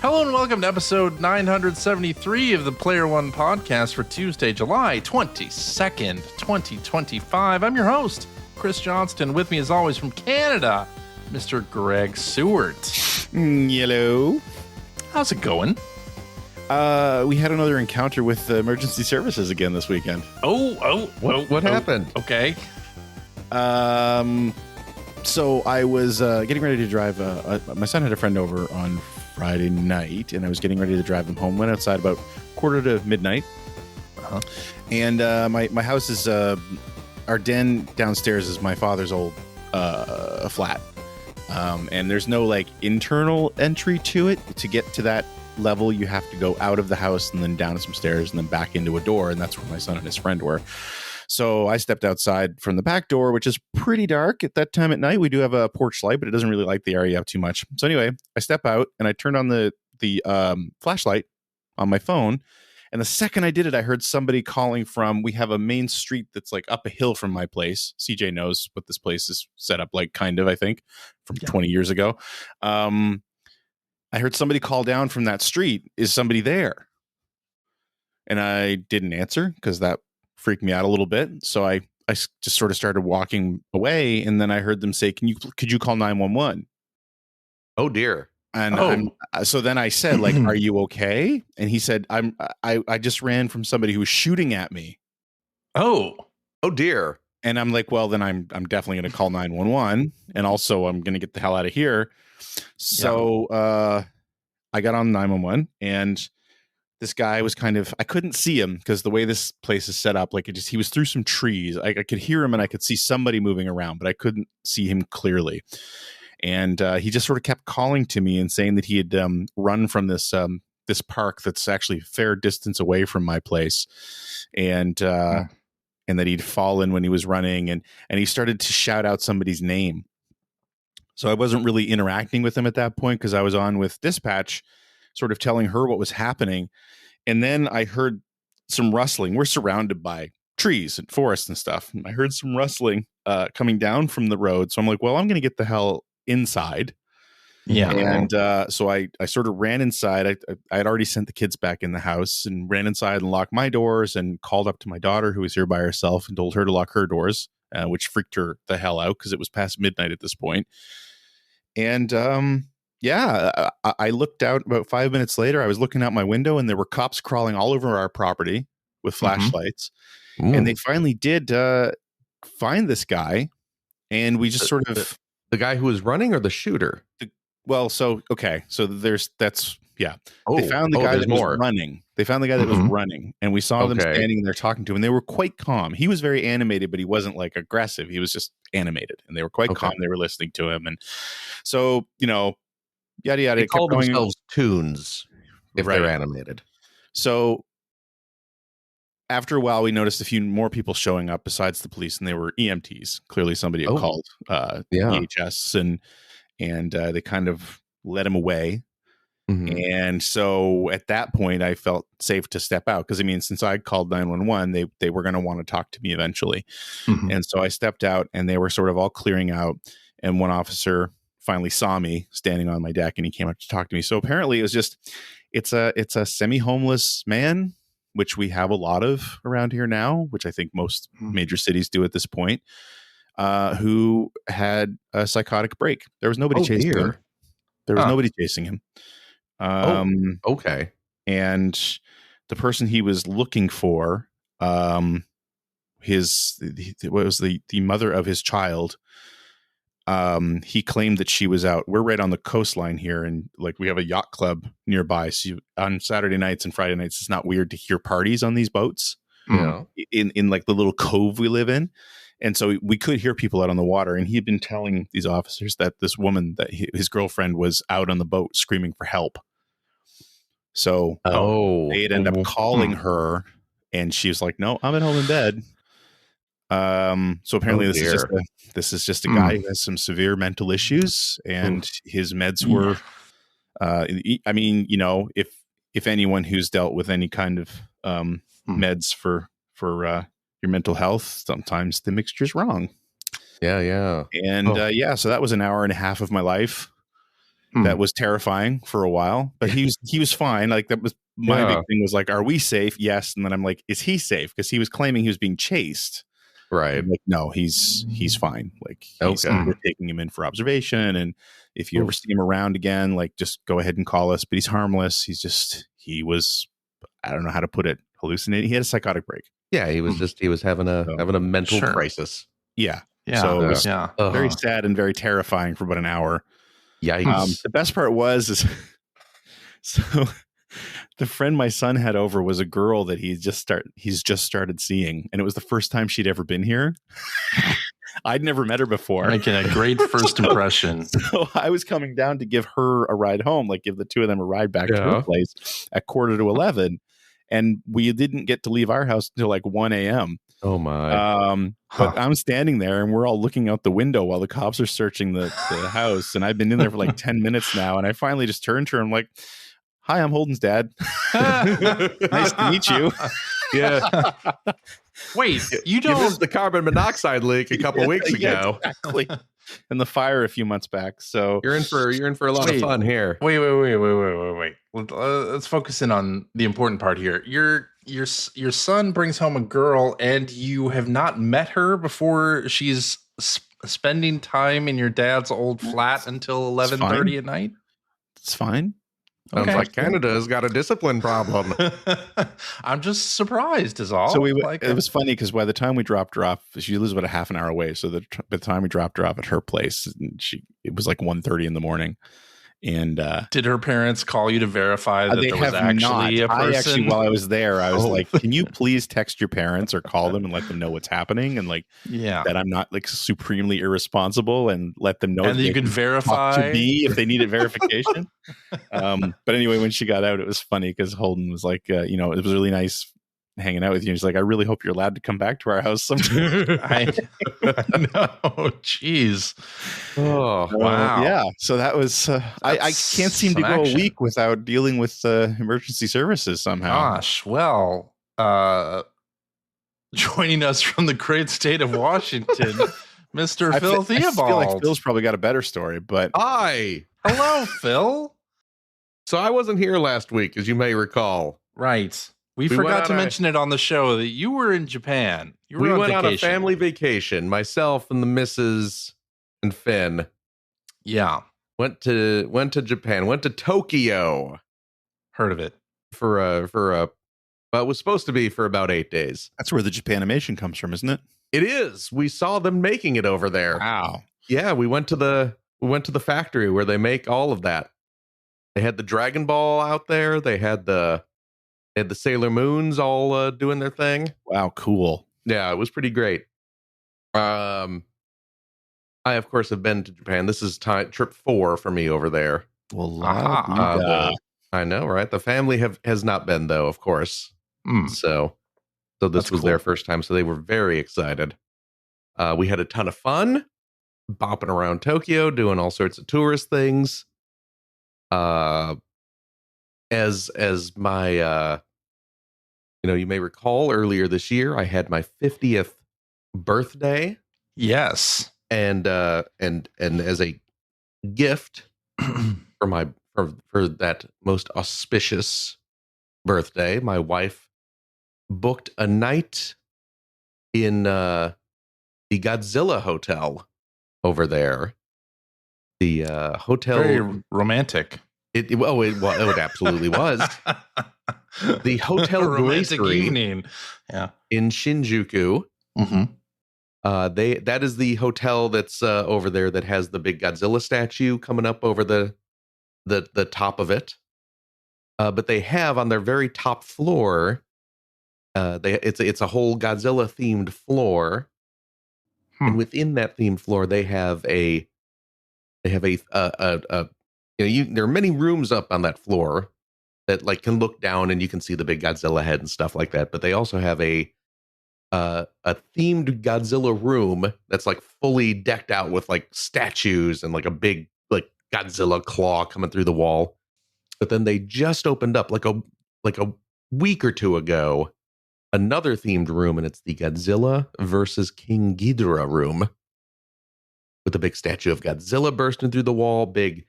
Hello and welcome to episode 973 of the Player One podcast for Tuesday, July 22nd, 2025. I'm your host, Chris Johnston. With me, as always, from Canada, Mr. Greg Seward. Hello. How's it going? We had another encounter with emergency services again this weekend. What happened? Okay. So I was getting ready to drive. My son had a friend over on Friday night, and I was getting ready to drive him home. Went outside about quarter to midnight. And my house is our den downstairs is my father's old flat, and there's no like internal entry to it. To get to that level, you have to go out of the house and then down some stairs and then back into a door, and that's where my son and his friend were. So I stepped outside from the back door, which is pretty dark at that time at night. We do have a porch light, but it doesn't really light the area up too much. So anyway, I step out and I turned on the flashlight on my phone. And the second I did it, I heard somebody calling from, we have a main street that's like up a hill from my place. CJ knows what this place is set up like, kind of, I think, from 20 years ago. I heard somebody call down from that street. Is somebody there? And I didn't answer because that freaked me out a little bit. So I just sort of started walking away, and then I heard them say, could you call 911? Oh dear. And so then I said, like, are you okay? And he said, I just ran from somebody who was shooting at me. Oh dear. And I'm like, well, then I'm definitely going to call 911, and also I'm going to get the hell out of here. So I got on 911, and this guy was I couldn't see him because the way this place is set up, like he was through some trees. I could hear him and I could see somebody moving around, but I couldn't see him clearly. And he just sort of kept calling to me and saying that he had run from this park that's actually a fair distance away from my place. And that he'd fallen when he was running, and he started to shout out somebody's name. So I wasn't really interacting with him at that point because I was on with dispatch, sort of telling her what was happening. And then I heard some rustling. We're surrounded by trees and forests and stuff. And I heard some rustling coming down from the road. So I'm like, well, I'm going to get the hell inside. Yeah. And so I sort of ran inside. I had already sent the kids back in the house and ran inside and locked my doors and called up to my daughter, who was here by herself, and told her to lock her doors, which freaked her the hell out because it was past midnight at this point. And I looked out about 5 minutes later. I was looking out my window, and there were cops crawling all over our property with flashlights. And they finally did find this guy. And we just sort of... The guy who was running or the shooter? They found the guy that was running. They found the guy that was running. And we saw them standing there talking to him. And they were quite calm. He was very animated, but he wasn't like aggressive. He was just animated. And they were quite calm. They were listening to him. And so, yada yada. They call themselves tunes if they're animated. So after a while, we noticed a few more people showing up besides the police, and they were EMTs. Clearly, somebody had called EHS, and they kind of led him away. And so at that point, I felt safe to step out because, since I called 911, they were going to want to talk to me eventually. And so I stepped out, and they were sort of all clearing out, and one officer finally saw me standing on my deck, and he came up to talk to me. So apparently it was it's a semi-homeless man, which we have a lot of around here now, which I think most major cities do at this point, who had a psychotic break. There was nobody chasing him. There was nobody chasing him. Okay. And the person he was looking for, the mother of his child, he claimed that she was out. We're right on the coastline here, and like we have a yacht club nearby. So on Saturday nights and Friday nights, it's not weird to hear parties on these boats. In like the little cove we live in. And so we could hear people out on the water. And he had been telling these officers that this woman, that his girlfriend, was out on the boat screaming for help. So they had ended up calling her, and she was like, "No, I'm at home in bed." So apparently this is just a guy who has some severe mental issues, and his meds were, if anyone who's dealt with any kind of meds for your mental health, sometimes the mixture's wrong. Yeah. And so that was an hour and a half of my life. that was terrifying for a while, but he was fine. Like that was my big thing was like, are we safe? Yes. And then I'm like, is he safe? Because he was claiming he was being chased. Right. I'm like, no, he's fine. Like we're taking him in for observation. And if you ever see him around again, like just go ahead and call us, but he's harmless. He was, I don't know how to put it, hallucinating. He had a psychotic break. Yeah. He was having a mental crisis. Yeah. Yeah. So it was very sad and very terrifying for about an hour. Yikes. The best part was so the friend my son had over was a girl that he's just started seeing, and it was the first time she'd ever been here. I'd never met her before. Making a great first impression. So I was coming down to give her a ride home, like give the two of them a ride back to her place at 11:45, and we didn't get to leave our house until like 1 a.m. Oh my! But I'm standing there, and we're all looking out the window while the cops are searching the house, and I've been in there for like 10 minutes now, and I finally just turned to her. I'm like, "Hi, I'm Holden's dad. Nice to meet you." Yeah. Wait, you don't? You missed the carbon monoxide leak a couple weeks ago. Exactly. And the fire a few months back. So you're in for a lot of fun here. Wait. Let's focus in on the important part here. Your son brings home a girl, and you have not met her before she's spending time in your dad's old flat until 11:30 at night. It's fine. Sounds like Canada's got a discipline problem. I'm just surprised is all. So it was funny because by the time we dropped her off, she lives about a half an hour away. So by the time we dropped her off at her place, it was like 1:30 in the morning. And did her parents call you to verify that there was actually a person? While I was there, I was like, can you please text your parents or call them and let them know what's happening? And like, that I'm not like supremely irresponsible, and let them know. And that you can verify to me if they needed verification. But anyway, when she got out, it was funny because Holden was like, it was really nice hanging out with you. And he's like, I really hope you're allowed to come back to our house sometime. I know. Jeez. Oh, wow. Yeah. So that was, I can't seem to go a week without dealing with emergency services somehow. Gosh. Well, joining us from the great state of Washington, Mr. Phil Theobald. I feel like Phil's probably got a better story, but. Hi. Hello, Phil. So I wasn't here last week, as you may recall. Right. We forgot to mention it on the show that you were in Japan. We went on a family vacation, myself and the missus and Finn. Yeah. Went to Japan, went to Tokyo. Heard of it. But it was supposed to be for about 8 days. That's where the Japanimation comes from, isn't it? It is. We saw them making it over there. Wow. Yeah, we went to the factory where they make all of that. They had the Dragon Ball out there. They had the Sailor Moons all doing their thing. Wow, cool. Yeah, it was pretty great. I, of course, have been to Japan. This is trip 4 for me over there. Well, I know, right? The family has not been, though, of course. So this was their first time, so they were very excited. We had a ton of fun, bopping around Tokyo, doing all sorts of tourist things. As my you may recall earlier this year, I had my 50th birthday. Yes. And as a gift for that most auspicious birthday, my wife booked a night in the Godzilla hotel over there. The hotel, very romantic. It absolutely was. The Hotel Gracery in Shinjuku. Mm-hmm. That is the hotel that's over there that has the big Godzilla statue coming up over the top of it. But they have on their very top floor, it's a whole Godzilla themed floor, and within that themed floor they have there are many rooms up on that floor that like can look down and you can see the big Godzilla head and stuff like that. But they also have a themed Godzilla room that's like fully decked out with like statues and like a big like Godzilla claw coming through the wall. But then they just opened up like a week or two ago another themed room, and it's the Godzilla versus King Ghidorah room with a big statue of Godzilla bursting through the wall, big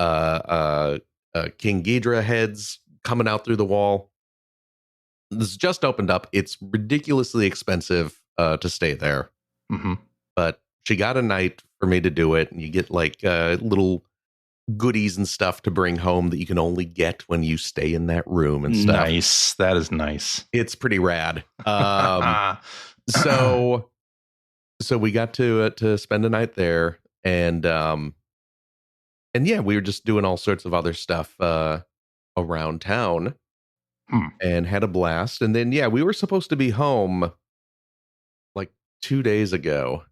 King Ghidra heads coming out through the wall. This just opened up. It's ridiculously expensive to stay there. Mm-hmm. But she got a night for me to do it. And you get like little goodies and stuff to bring home that you can only get when you stay in that room and stuff. Nice. That is nice. It's pretty rad. So we got to spend a night there, and yeah, we were just doing all sorts of other stuff around town, and had a blast. And then yeah, we were supposed to be home like 2 days ago.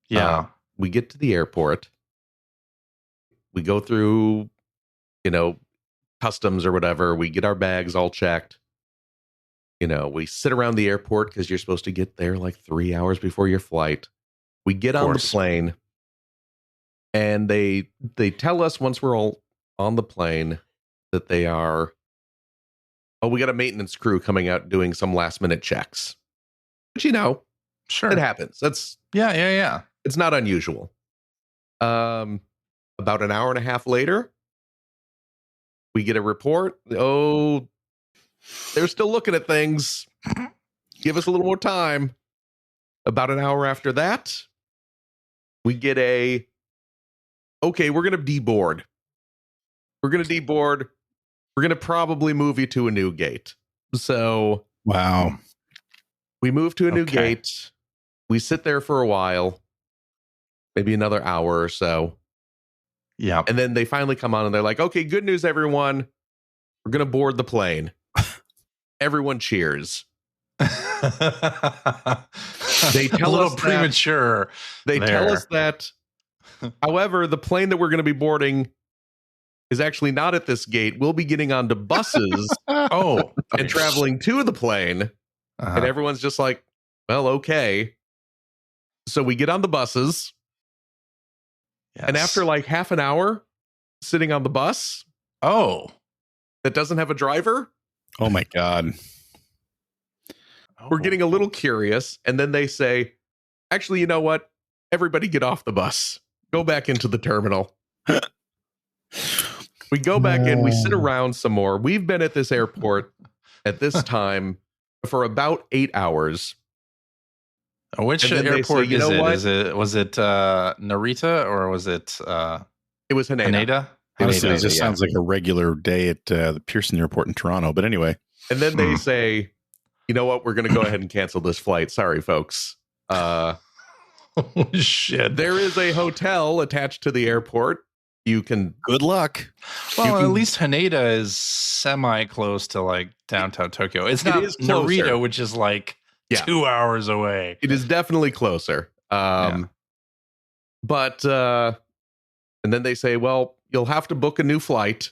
Yeah. We get to the airport. We go through, customs or whatever. We get our bags all checked. We sit around the airport because you're supposed to get there like 3 hours before your flight. We get on the plane, and they tell us once we're all on the plane that they are, we got a maintenance crew coming out doing some last minute checks. But sure, it happens. That's yeah. It's not unusual. About an hour and a half later, we get a report. Oh, they're still looking at things. Give us a little more time. About an hour after that, we get okay, we're going to deboard. We're going to deboard. We're going to probably move you to a new gate. So, wow. We move to a new gate. We sit there for a while, maybe another hour or so. Yeah. And then they finally come on and they're like, okay, good news, everyone. We're going to board the plane. Everyone cheers. They tell a little us premature. They tell us that, however, the plane that we're going to be boarding is actually not at this gate. We'll be getting onto buses and traveling to the plane. And everyone's just like, well, okay. So we get on the buses. Yes. And after like half an hour sitting on the bus, that doesn't have a driver. Oh my God. We're getting a little curious. And then they say, actually, you know what? Everybody get off the bus. Go back into the terminal. We go back in. We sit around some more. We've been at this airport at this time for about 8 hours. Which airport is it? Was it Narita or was it? It was Haneda. Honestly, it just sounds like a regular day at the Pearson Airport in Toronto. But anyway. And then they say, you know what? We're going to go ahead and cancel this flight. Sorry, folks. Shit. There is a hotel attached to the airport. You can. Good luck. Well, at least Haneda is semi close to like downtown Tokyo. It's not Narita, which is like 2 hours away. It is definitely closer. But and then they say, well, you'll have to book a new flight.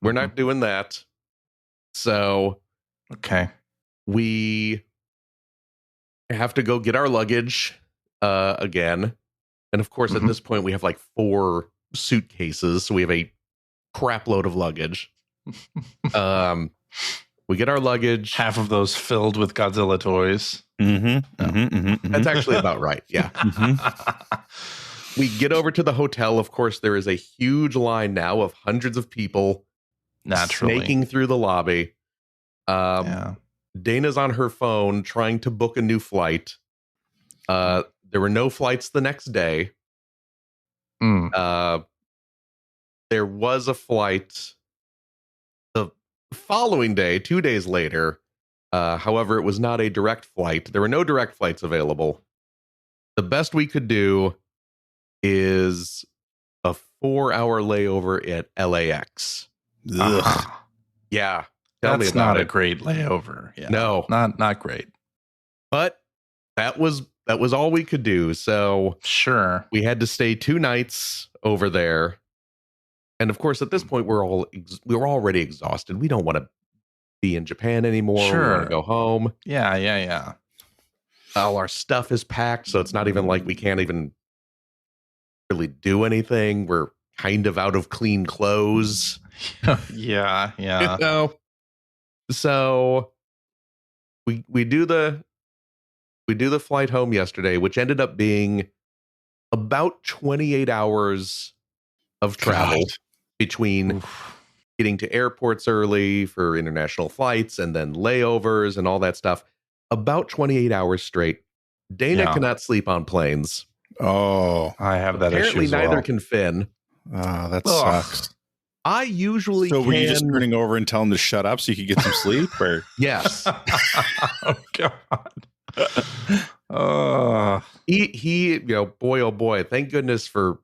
We're not doing that. So, we have to go get our luggage again. And of course, at this point, we have like 4 suitcases. So we have a crap load of luggage. We get our luggage. Half of those filled with Godzilla toys. That's actually about right. Yeah. We get over to the hotel. Of course, there is a huge line now of hundreds of people snaking through the lobby. Dana's on her phone trying to book a new flight. There were no flights the next day. There was a flight the following day, 2 days later. However, it was not a direct flight. There were no direct flights available. The best we could do is a 4-hour layover at LAX. Yeah. That's not a great layover. Yeah. No. Not great. But that was all we could do. So we had to stay 2 nights over there. And of course, at this point, we're already exhausted. We don't want to be in Japan anymore. We want to go home. Yeah. All our stuff is packed, so it's not even like we can't even really do anything. We're kind of out of clean clothes. Yeah. So we do the flight home yesterday, which ended up being about 28 hours of travel God. between getting to airports early for international flights and then layovers and all that stuff. About 28 hours straight. Dana cannot sleep on planes. Oh, I have that issue Apparently, as neither well. can Finn. oh, that Ugh. sucks. I usually So can. were you just turning over and telling him to shut up so you could get some sleep? Or Yes. Oh God. He, boy, oh boy, thank goodness for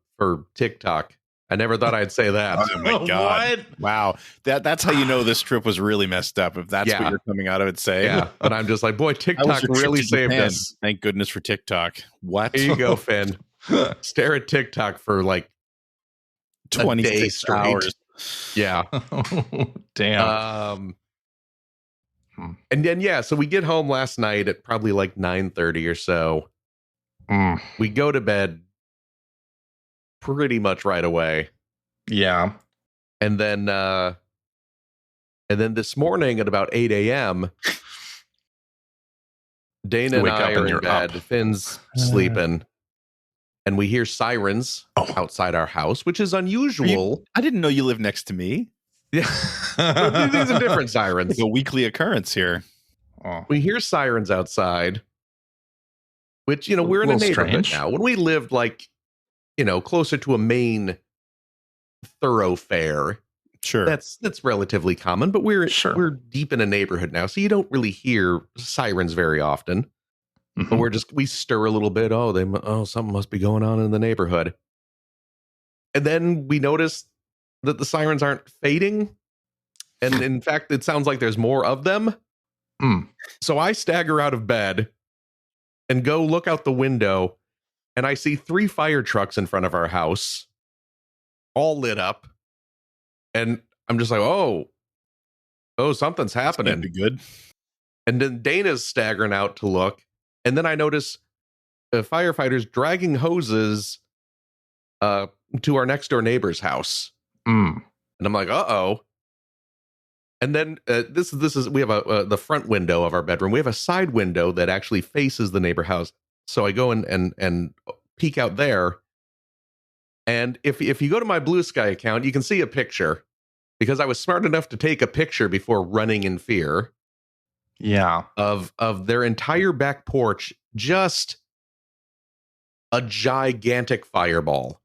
TikTok. I never thought I'd say that. oh my God. What? Wow. That's how you know this trip was really messed up. If that's Yeah. what you're coming out of it saying. Yeah. But I'm just like, boy, How was TikTok your trip really to saved Japan? us. Thank goodness for TikTok. What? Here you go, Finn. Stare at TikTok for like 26 straight. hours. Yeah. Damn. And then, so we get home last night at probably like 9:30 or so. We go to bed pretty much right away. Yeah. And then this morning at about 8 a.m., Dana and Wake I up are and in you're bed. up. Finn's sleeping. And we hear sirens outside our house, which is unusual. I didn't know you lived next to me. Yeah. But these are different sirens. It's a weekly occurrence here. Oh. We hear sirens outside, which, we're in a Little neighborhood strange. now. When we lived closer to a main thoroughfare, Sure. that's relatively common, but we're deep in a neighborhood now, so you don't really hear sirens very often. Mhm. But we stir a little bit. Something must be going on in the neighborhood. And then we notice that the sirens aren't fading. And in fact, it sounds like there's more of them. So I stagger out of bed and go look out the window, and I see 3 fire trucks in front of our house, all lit up. And I'm just like, oh, something's happening. That'd be good. And then Dana's staggering out to look. And then I notice firefighters dragging hoses to our next door neighbor's house. And I'm like, uh-oh. And then this is we have the front window of our bedroom. We have a side window that actually faces the neighbor house. So I go and peek out there. And if you go to my Blue Sky account, you can see a picture, because I was smart enough to take a picture before running in fear. Yeah. Of their entire back porch, just a gigantic fireball.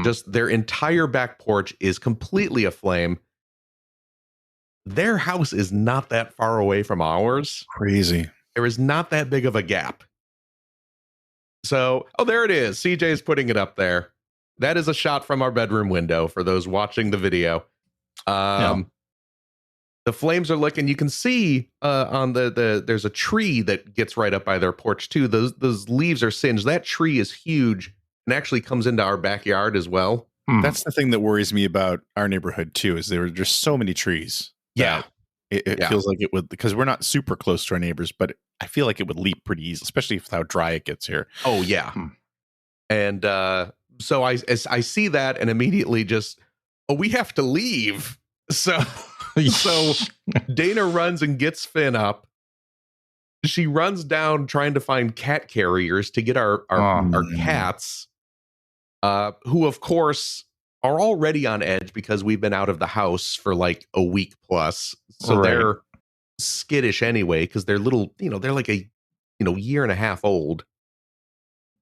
Just their entire back porch is completely aflame. Their house is not that far away from ours. Crazy. There is not that big of a gap. So, there it is. CJ's putting it up there. That is a shot from our bedroom window for those watching the video. The flames are looking. You can see on there's a tree that gets right up by their porch too. Those leaves are singed. That tree is huge and actually comes into our backyard as well. That's the thing that worries me about our neighborhood too, is there are just so many trees. Yeah. It feels like it would, because we're not super close to our neighbors, but I feel like it would leap pretty easily, especially with how dry it gets here. Oh yeah. And so I see that and immediately just, we have to leave. So Dana runs and gets Finn up. She runs down trying to find cat carriers to get our cats, who of course are already on edge because we've been out of the house for like a week plus. So they're skittish anyway, because they're little, they're like a year and a half old.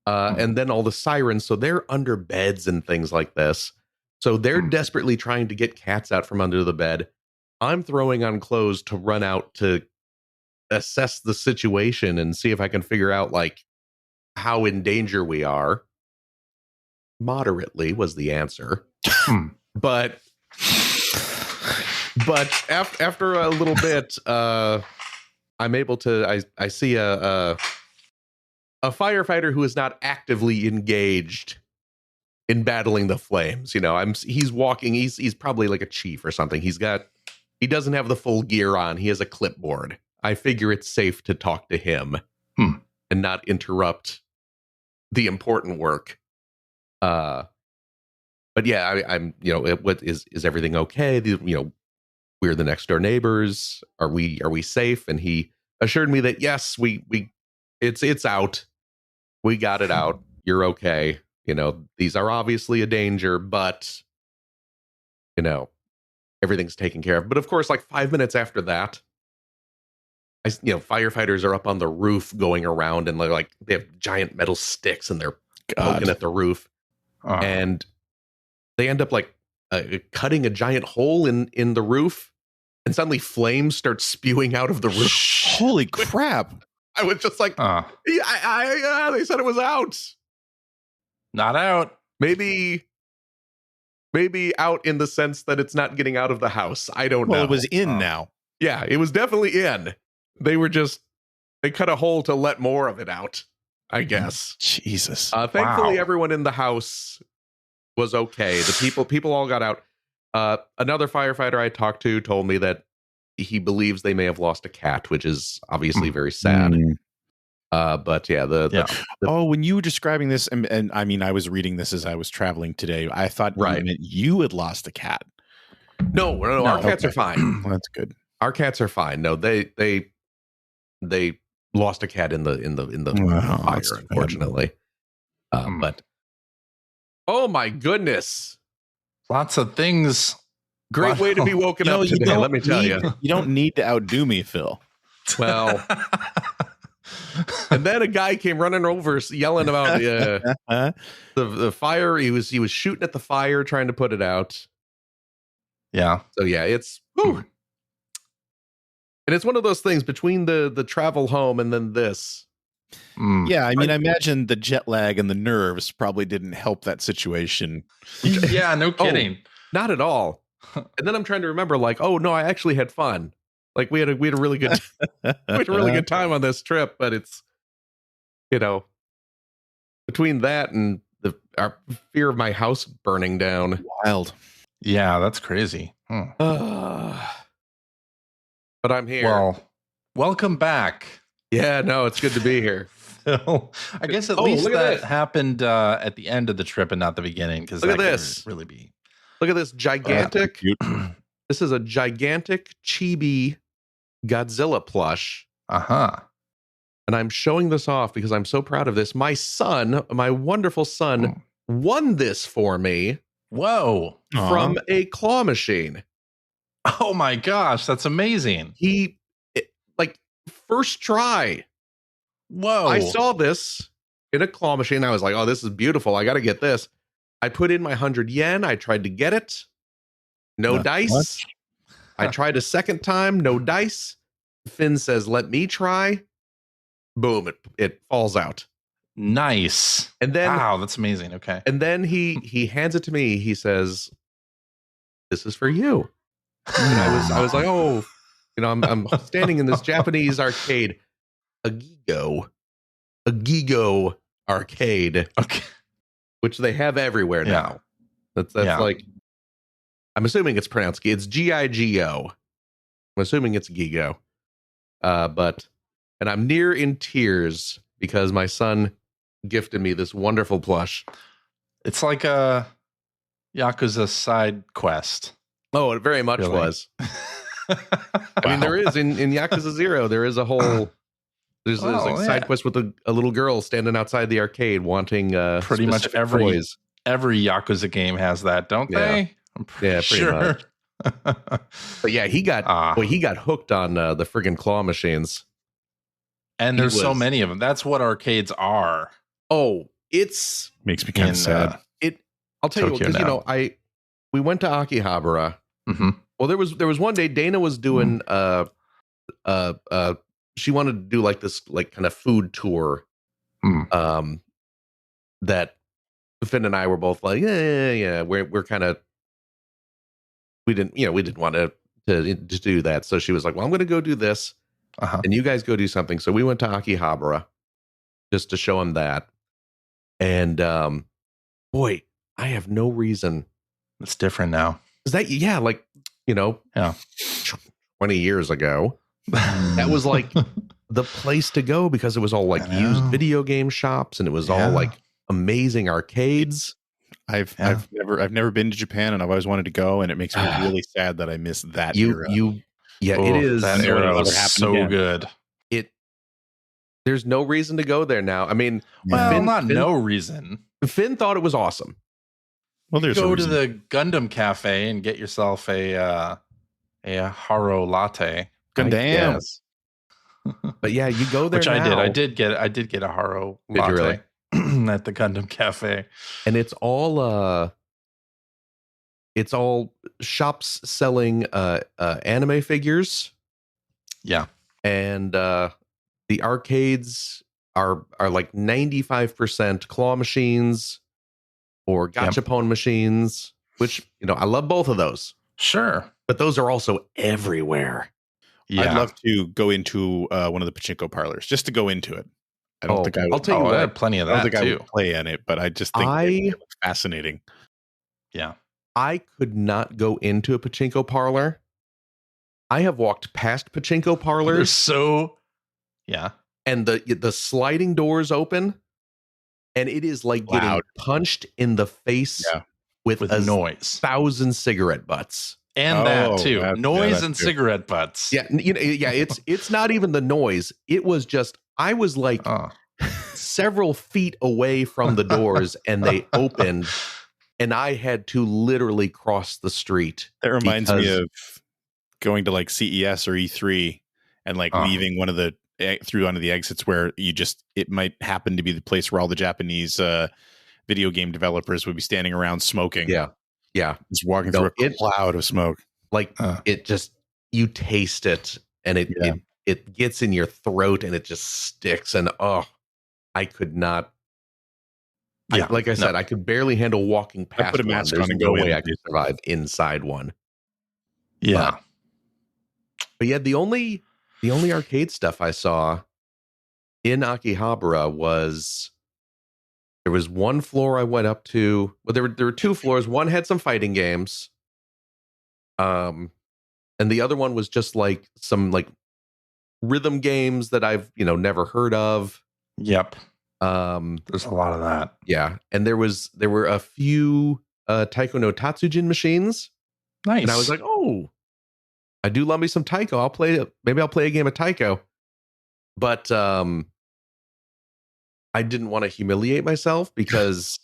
And then all the sirens, so they're under beds and things like this. So they're desperately trying to get cats out from under the bed. I'm throwing on clothes to run out to assess the situation and see if I can figure out like how in danger we are. Moderately was the answer. But after a little bit, I'm able to, I see a firefighter who is not actively engaged in battling the flames. He's walking, he's probably like a chief or something. He doesn't have the full gear on. He has a clipboard. I figure it's safe to talk to him and not interrupt the important work. But yeah, I'm what is everything okay? We're the next door neighbors. Are we safe? And he assured me that yes, it's out. We got it out. You're okay. these are obviously a danger, but everything's taken care of. But of course, like 5 minutes after that, firefighters are up on the roof going around, and they have giant metal sticks, and they're poking at the roof, and they end up cutting a giant hole in the roof, and suddenly flames start spewing out of the roof. Holy crap! I was just like, they said it was out. Not out. Maybe out in the sense that it's not getting out of the house. I don't know. Well, it was in now. Yeah, it was definitely in. They cut a hole to let more of it out, I guess. Jesus. Thankfully, everyone in the house was okay. The people all got out. Another firefighter I talked to told me that he believes they may have lost a cat, which is obviously very sad. But yeah, when you were describing this, and I mean, I was reading this as I was traveling today. I thought you meant you had lost a cat. No, our cats are fine. Well, that's good. Our cats are fine. No, they lost a cat in the fire, unfortunately. But oh my goodness, lots of things. Great way to be woken up today. Let me tell you, you don't need to outdo me, Phil. Well. And then a guy came running over, yelling about the fire. He was shooting at the fire, trying to put it out. Yeah. So yeah, it's and it's one of those things between the travel home and then this. Yeah, I mean, I imagine the jet lag and the nerves probably didn't help that situation. Yeah, no kidding. Not at all. And then I'm trying to remember, oh no, I actually had fun. We had a really good time on this trip, but it's between that and our fear of my house burning down. Wild. Yeah, that's crazy. But I'm here. Well, welcome back. Yeah, no, it's good to be here. Phil, I guess at least that happened at the end of the trip and not the beginning, because look at this. Really be. Look at this gigantic. This is a gigantic chibi Godzilla plush. And I'm showing this off because I'm so proud of this. My wonderful son, won this for me. Whoa. From a claw machine. Oh my gosh, that's amazing. First try. Whoa. I saw this in a claw machine. I was like, oh, this is beautiful. I got to get this. I put in my 100 yen. I tried to get it. No dice. Much. I tried a second time. No dice. Finn says, let me try. Boom. It falls out. Nice. And then, wow, that's amazing. Okay. And then he hands it to me. He says, this is for you. And I was like, oh, I'm standing in this Japanese arcade, a Gigo arcade, which they have everywhere now. That's I'm assuming it's pronounced. It's Gigo. I'm assuming it's Gigo. And I'm near in tears because my son gifted me this wonderful plush. It's like a Yakuza side quest. Oh, it very much was. I mean, there is in Yakuza 0, there is a whole there's side quest with a little girl standing outside the arcade wanting pretty much every toys. Every Yakuza game has that, don't they? I'm pretty sure. But yeah, he got hooked on the friggin' claw machines. And there's so many of them. That's what arcades are. Oh, it's makes me kind of sad. I'll tell you, because we went to Akihabara. Mm-hmm. Well, there was one day Dana was doing she wanted to do this kind of food tour. That Finn and I were both like, yeah, we're kind of we didn't want to do that. So she was like, well, I'm going to go do this. And you guys go do something. So we went to Akihabara just to show him that. And boy, I have no reason. It's different now. Is that 20 years ago, that was the place to go because it was all used video game shops and it was all amazing arcades. I've never been to Japan and I've always wanted to go, and it makes me really sad that I missed that era. It is. That era was so good. There's no reason to go there now. I mean, no reason. Finn thought it was awesome. Well, there's Go to the Gundam Cafe and get yourself a Haro latte. Gundam. Yes. But yeah, you go there. Which now, I did get a Haro Did you latte really? at the Gundam Cafe. And it's all shops selling anime figures. Yeah. And the arcades are like 95% claw machines or gachapon machines, which, I love both of those. Sure. But those are also everywhere. Yeah. I'd love to go into one of the pachinko parlors just to go into it. I don't think I would. I'll tell you I what, have plenty of I don't that think I too. would play in it, but I just think it's fascinating. Yeah. I could not go into a pachinko parlor. I have walked past pachinko parlors. Yeah. And the sliding doors open, and it is like getting punched in the face with a noise. 1,000 cigarette butts. And that too. Noise and cigarette butts. Yeah, it's not even the noise. It was just I was like several feet away from the doors and they opened and I had to literally cross the street. That reminds me of going to like CES or E3 and like leaving one of the through one of the exits where it might happen to be the place where all the Japanese video game developers would be standing around smoking. Yeah. Just walking through a cloud of smoke. Like it just, you taste it and it gets in your throat and it just sticks. And I could not. Yeah. Like I said, I could barely handle walking past. I put a mask There's on and no go way in. I could survive inside one. Yeah. But yeah, the only arcade stuff I saw in Akihabara was there was one floor I went up to. Well, there were two floors. One had some fighting games. And the other one was just like some like rhythm games that I've, never heard of. Yep. There's a lot of that. Yeah. And there were a few Taiko no Tatsujin machines. Nice. And I was like, oh, I do love me some Taiko. Maybe I'll play a game of Taiko. But I didn't want to humiliate myself because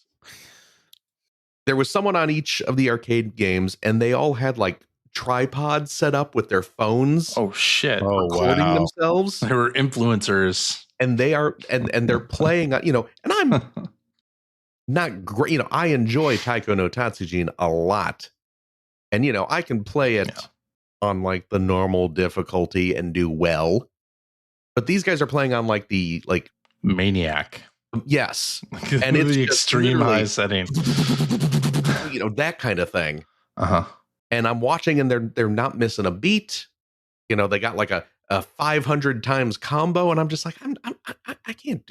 there was someone on each of the arcade games and they all had like tripods set up with their phones. Oh shit. Recording themselves. They were influencers. And they are and they're playing, and I'm not great. I enjoy Taiko no Tatsujin a lot. And I can play it on like the normal difficulty and do well. But these guys are playing on like the Maniac. Yes. And it's the extreme high setting. That kind of thing. Uh-huh. And I'm watching and they're not missing a beat. They got like a 500 times combo and I'm just like I can't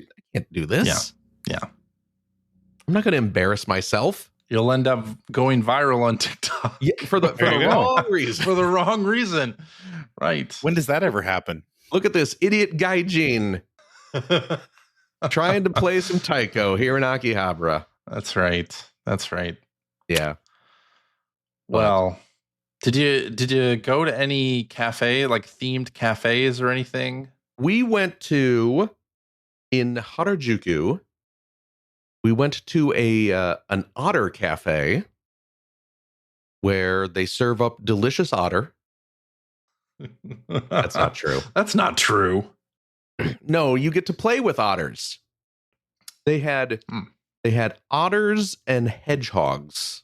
do this. Yeah. I'm not going to embarrass myself. You'll end up going viral on TikTok. Yeah, for the wrong reason. For the wrong reason. Right. When does that ever happen? Look at this idiot gaijin trying to play some Taiko here in Akihabara. That's right. Yeah. Well, did you go to any cafe, like themed cafes or anything? We went to in Harajuku. We went to an otter cafe where they serve up delicious otter. That's not true. That's not true. No, you get to play with otters. They had otters and hedgehogs.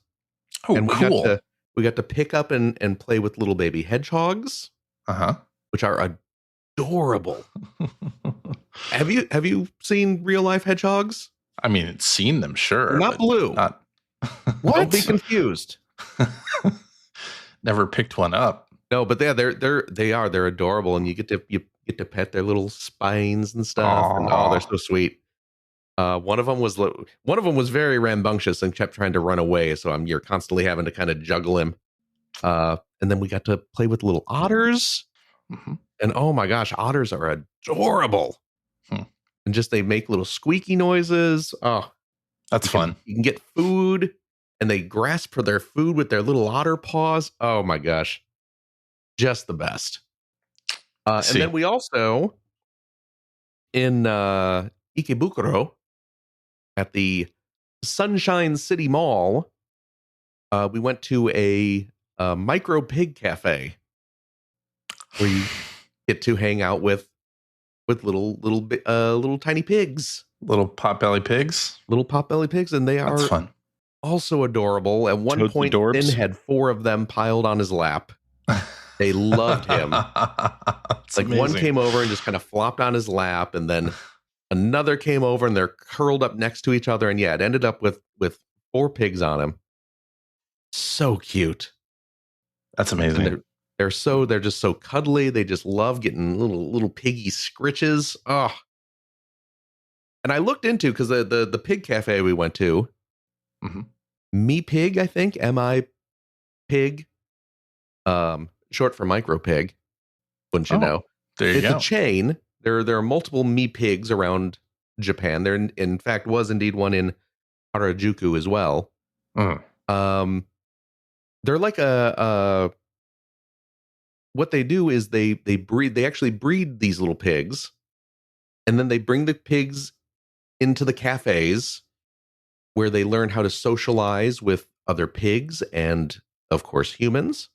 Oh, and cool. We got to pick up and play with little baby hedgehogs. Uh-huh. Which are adorable. Have you seen real life hedgehogs? I mean, it's seen them, sure. They're not blue. Not What? Don't be confused. Never picked one up. No, but they're adorable, and you get to pet their little spines and stuff. Aww. And they're so sweet. One of them was very rambunctious and kept trying to run away. So you're constantly having to kind of juggle him. And then we got to play with little otters. Mm-hmm. And oh my gosh, otters are adorable. And just they make little squeaky noises. Oh, that's fun. You can get food and they grasp for their food with their little otter paws. Oh my gosh. Just the best. And then we also in Ikebukuro at the Sunshine City Mall, we went to a micro pig cafe where you get to hang out with little tiny pigs, Little potbelly pigs. And they That's are fun. also adorable. At one Toads point, adorbs. Finn had 4 of them piled on his lap. They loved him. That's Like amazing. one came over and just kind of flopped on his lap, and then another came over and they're curled up next to each other. And yeah, it ended up with 4 pigs on him. So cute. That's And amazing. they're just so cuddly. They just love getting little piggy scritches. Oh. And I looked into, because the pig cafe we went to, Me Pig, I think, M-I Pig, short for micro pig. Wouldn't you know? There you It's go. a chain. There are multiple Me Pigs around Japan. There, in fact, was indeed one in Harajuku as well. Mm. They're like what they do is they breed. They actually breed these little pigs, and then they bring the pigs into the cafes where they learn how to socialize with other pigs and, of course, humans.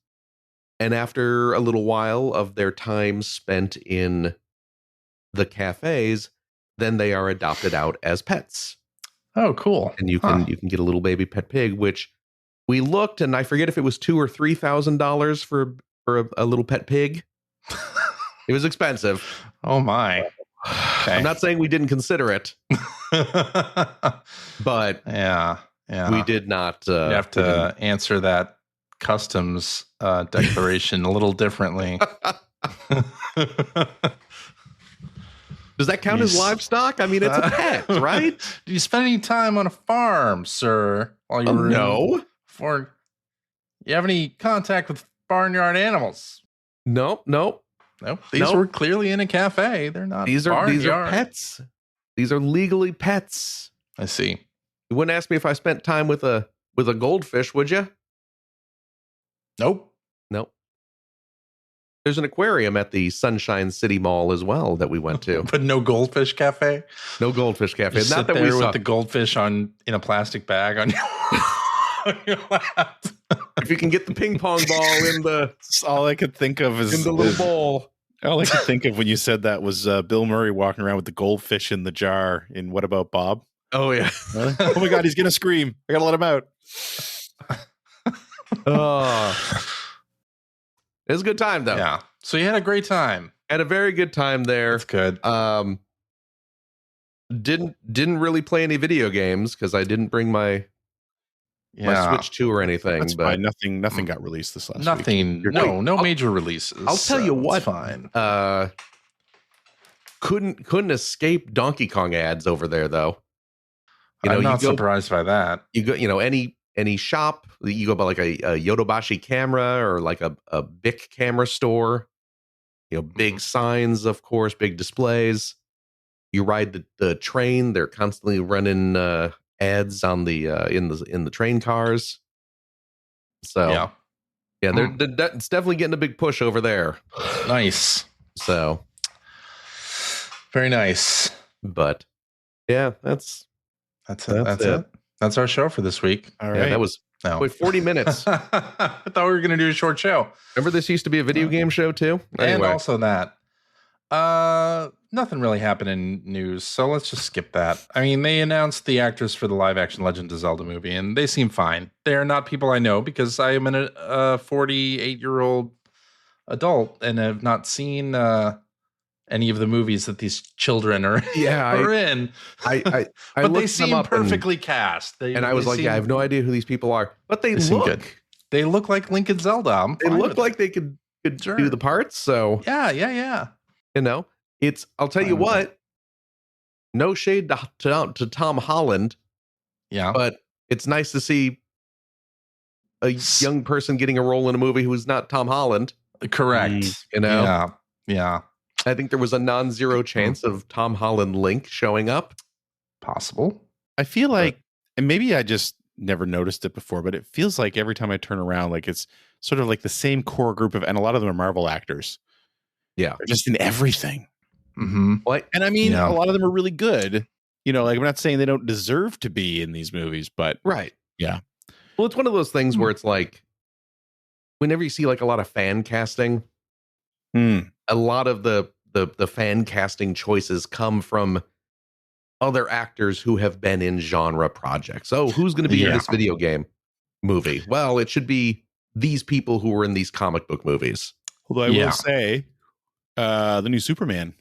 And after a little while of their time spent in the cafes, then they are adopted out as pets. Oh, cool. And you can get a little baby pet pig, which we looked, and I forget if it was $2,000 or $3,000 for a little pet pig. It was expensive. Oh my. Okay. I'm not saying we didn't consider it, but yeah. we did not. You have to answer that customs declaration a little differently. Does that count as livestock? I mean, it's a pet, right? Do you spend any time on a farm, sir? While you were No. You have any contact with barnyard animals? Nope. Nope. These were clearly in a cafe. They're not. These are pets. These are legally pets. I see. You wouldn't ask me if I spent time with a goldfish, would you? Nope. There's an aquarium at the Sunshine City Mall as well that we went to. But no goldfish cafe. No goldfish cafe. You Not sit that there we saw. with the goldfish in a plastic bag on your, on your lap. If you can get the ping pong ball in the That's all I could think of is in the little bowl. all I could think of when you said that was Bill Murray walking around with the goldfish in the jar in What About Bob? Oh yeah. Oh my God, he's gonna scream! I gotta let him out. Oh. It was a good time though. Yeah. So you had a great time. Had a very good time there. That's good. Didn't really play any video games because I didn't bring my Switch 2 or anything. That's but fine. Nothing got released this last week. No major releases. I'll tell you what. It's fine. Couldn't escape Donkey Kong ads over there though. I'm not surprised by that. You go, any shop, you go by like a Yodobashi camera or like a Bic camera store. Big signs, of course, big displays. You ride the train; they're constantly running ads on the in the train cars. So it's definitely getting a big push over there. Nice. So very nice. But yeah, that's it. That's our show for this week. All right. Yeah, that was 40 minutes. I thought we were going to do a short show. Remember, this used to be a video game show too. Anyway. And also that. Nothing really happened in news, so let's just skip that. I mean, they announced the actors for the live-action Legend of Zelda movie, and they seem fine. They're not people I know because I am a 48-year-old adult and have not seen any of the movies that these children are in. But they seem perfectly cast. I was like, I have no idea who these people are, but they seem look good. They look like Link and Zelda. They look like they could do the parts. So yeah. I'll tell you what. No shade to Tom Holland. Yeah, but it's nice to see a young person getting a role in a movie who's not Tom Holland. Correct. Yeah. I think there was a non-zero chance of Tom Holland Link showing up. Possible. I feel like, and maybe I just never noticed it before, but it feels like every time I turn around, like it's sort of like the same core group of, and a lot of them are Marvel actors. Yeah. They're just in everything. Mm-hmm. And I mean, a lot of them are really good, like I'm not saying they don't deserve to be in these movies, but Right. yeah. Well, it's one of those things where it's like, whenever you see like a lot of fan casting, a lot of the fan casting choices come from other actors who have been in genre projects. Oh, who's going to be in this video game movie? Well, it should be these people who were in these comic book movies. Although I will say, the new Superman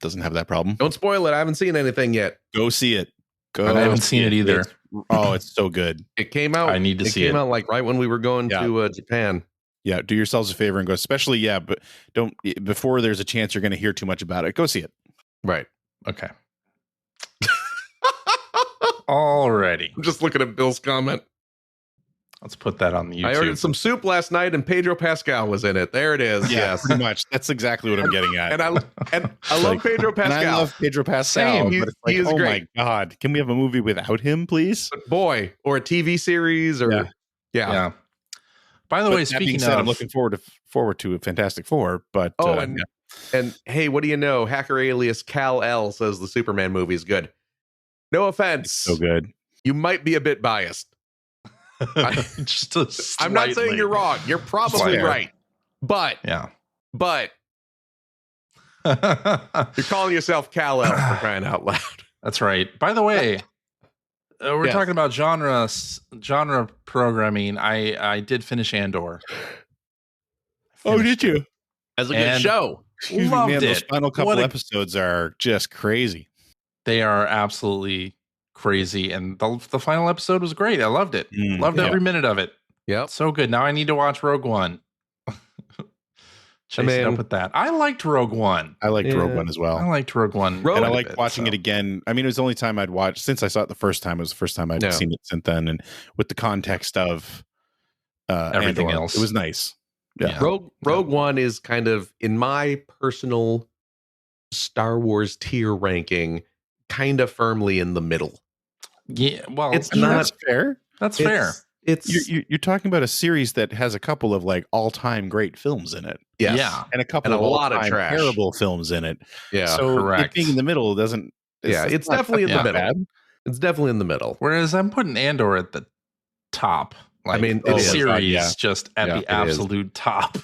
doesn't have that problem. Don't spoil it. I haven't seen anything yet. Go see it. I haven't seen it either. It's so good. It came out. I need to see it. It came out like right when we were going to Japan. Yeah, do yourselves a favor and go. Especially, but don't before there's a chance you're going to hear too much about it. Go see it. Right. Okay. Alrighty. I'm just looking at Bill's comment. Let's put that on the YouTube. I ordered some soup last night, and Pedro Pascal was in it. There it is. Yeah, yes, pretty much. That's exactly what I'm getting at. and I love Pedro Pascal. And I love Pedro Pascal. Same. But it's like, he is oh great. My God, can we have a movie without him, please? But boy, or a TV series, or yeah. By the way, speaking of, I'm looking forward to a Fantastic Four. But and hey, what do you know? Hacker alias Kal El says the Superman movie is good. No offense, it's so good. You might be a bit biased. I'm not saying you're wrong. You're probably right. But you're calling yourself Kal El for crying out loud. That's right. By the way, we're talking about genre programming. I did finish Andor. Did you? As a good show. Excuse me, man. Those final couple episodes are just crazy. They are absolutely crazy, and the final episode was great. I loved it. Loved every minute of it. Yeah, so good. Now I need to watch Rogue One. Chasing up with that. I liked Rogue One. I liked Rogue One as well. I liked Rogue One, and I liked watching it again. I mean, it was the only time I'd watched since I saw it the first time. It was the first time I'd seen it since then, and with the context of everything Andor, else, it was nice. Yeah. Rogue One is kind of, in my personal Star Wars tier ranking, kind of firmly in the middle. Yeah, well, it's not that's fair. That's fair. It's you're talking about a series that has a couple of like all-time great films in it. Yes. Yeah, and a couple of a lot of trash, terrible films in it. Yeah, so correct. It being in the middle doesn't. It's definitely in the middle. Bad. It's definitely in the middle. Whereas I'm putting Andor at the top. Like, I mean, the series just at the absolute top.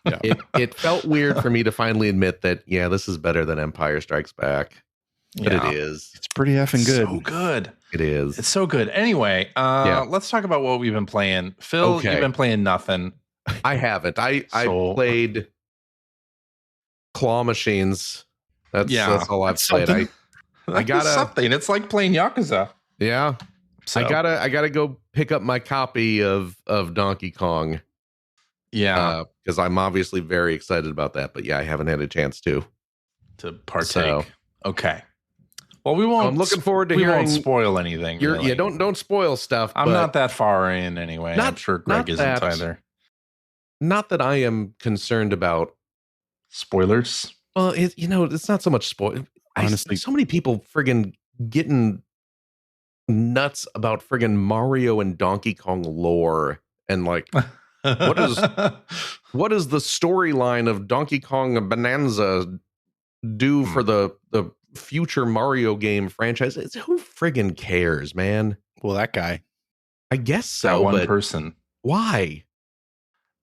Yeah. It felt weird for me to finally admit that, this is better than Empire Strikes Back. But it is. It's pretty effing good. So good. It is. It's so good. Anyway, let's talk about what we've been playing. Phil, you've been playing nothing. I haven't. I played Claw Machines. That's all I've played. I got something. It's like playing Yakuza. Yeah. So. I gotta go pick up my copy of Donkey Kong. Yeah. Because I'm obviously very excited about that. But I haven't had a chance to partake. So. Okay. Well, we won't. I'm looking forward to we hearing. Won't spoil anything. Really. Don't spoil stuff. I'm not that far in anyway. I'm sure Greg isn't either. Not that I am concerned about spoilers. Well, it's not so much spoil. Honestly, so many people friggin' getting nuts about friggin' Mario and Donkey Kong lore, and like, what is the storyline of Donkey Kong Bananza do for the future Mario game franchise? Who friggin' cares, man? Well, that guy. I guess so. That one person. Why?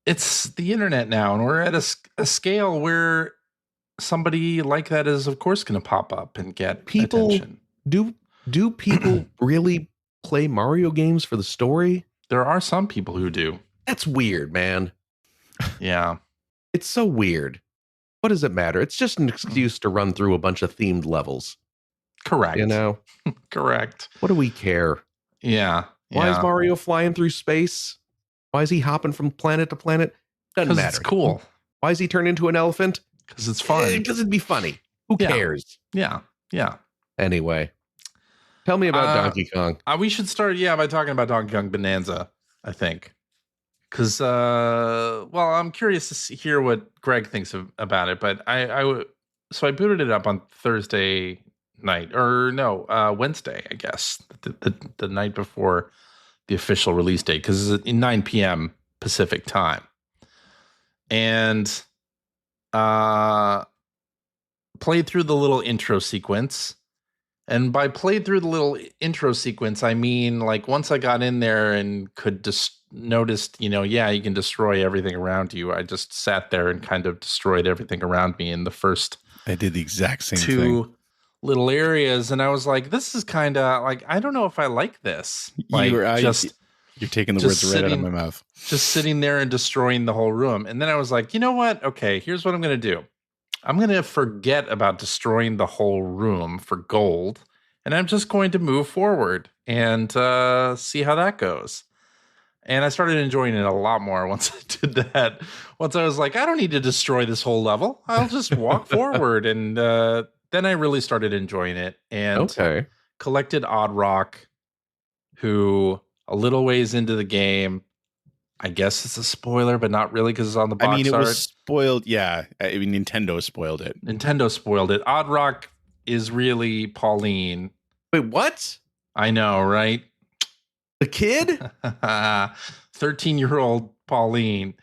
It's the internet now, and we're at a scale where somebody like that is, of course, going to pop up and get attention. Do people really play Mario games for the story? There are some people who do. That's weird, man. Yeah. It's so weird. What does it matter? It's just an excuse to run through a bunch of themed levels. Correct. Correct. What do we care? Yeah. Why is Mario flying through space? Why is he hopping from planet to planet? Doesn't matter. It's cool. Why is he turned into an elephant? Because it's fun. Because it'd be funny. Who cares? Yeah. Anyway, tell me about Donkey Kong. We should start, by talking about Donkey Kong Bananza, I think. Because, I'm curious to hear what Greg thinks about it. But I booted it up on Thursday night, Wednesday, I guess, the night before the official release date, because it's in 9 p.m. Pacific time. And played through the little intro sequence, And by played through the little intro sequence, I mean, like, once I got in there and could just noticed, yeah, you can destroy everything around you. I just sat there and kind of destroyed everything around me in the first I did the exact same two thing. little areas. And I was like, this is kind of like, I don't know if I like this. Like, You're taking the words right out of my mouth. Just sitting there and destroying the whole room. And then I was like, you know what? Okay, here's what I'm going to do. I'm going to forget about destroying the whole room for gold, and I'm just going to move forward and see how that goes. And I started enjoying it a lot more once I did that. Once I was like, I don't need to destroy this whole level. I'll just walk forward. And then I really started enjoying it and collected Odd Rock, who a little ways into the game, I guess it's a spoiler, but not really because it's on the box art. I mean, it was spoiled. Yeah. I mean, Nintendo spoiled it. Odd Rock is really Pauline. Wait, what? I know, right? The kid? 13-year-old Pauline.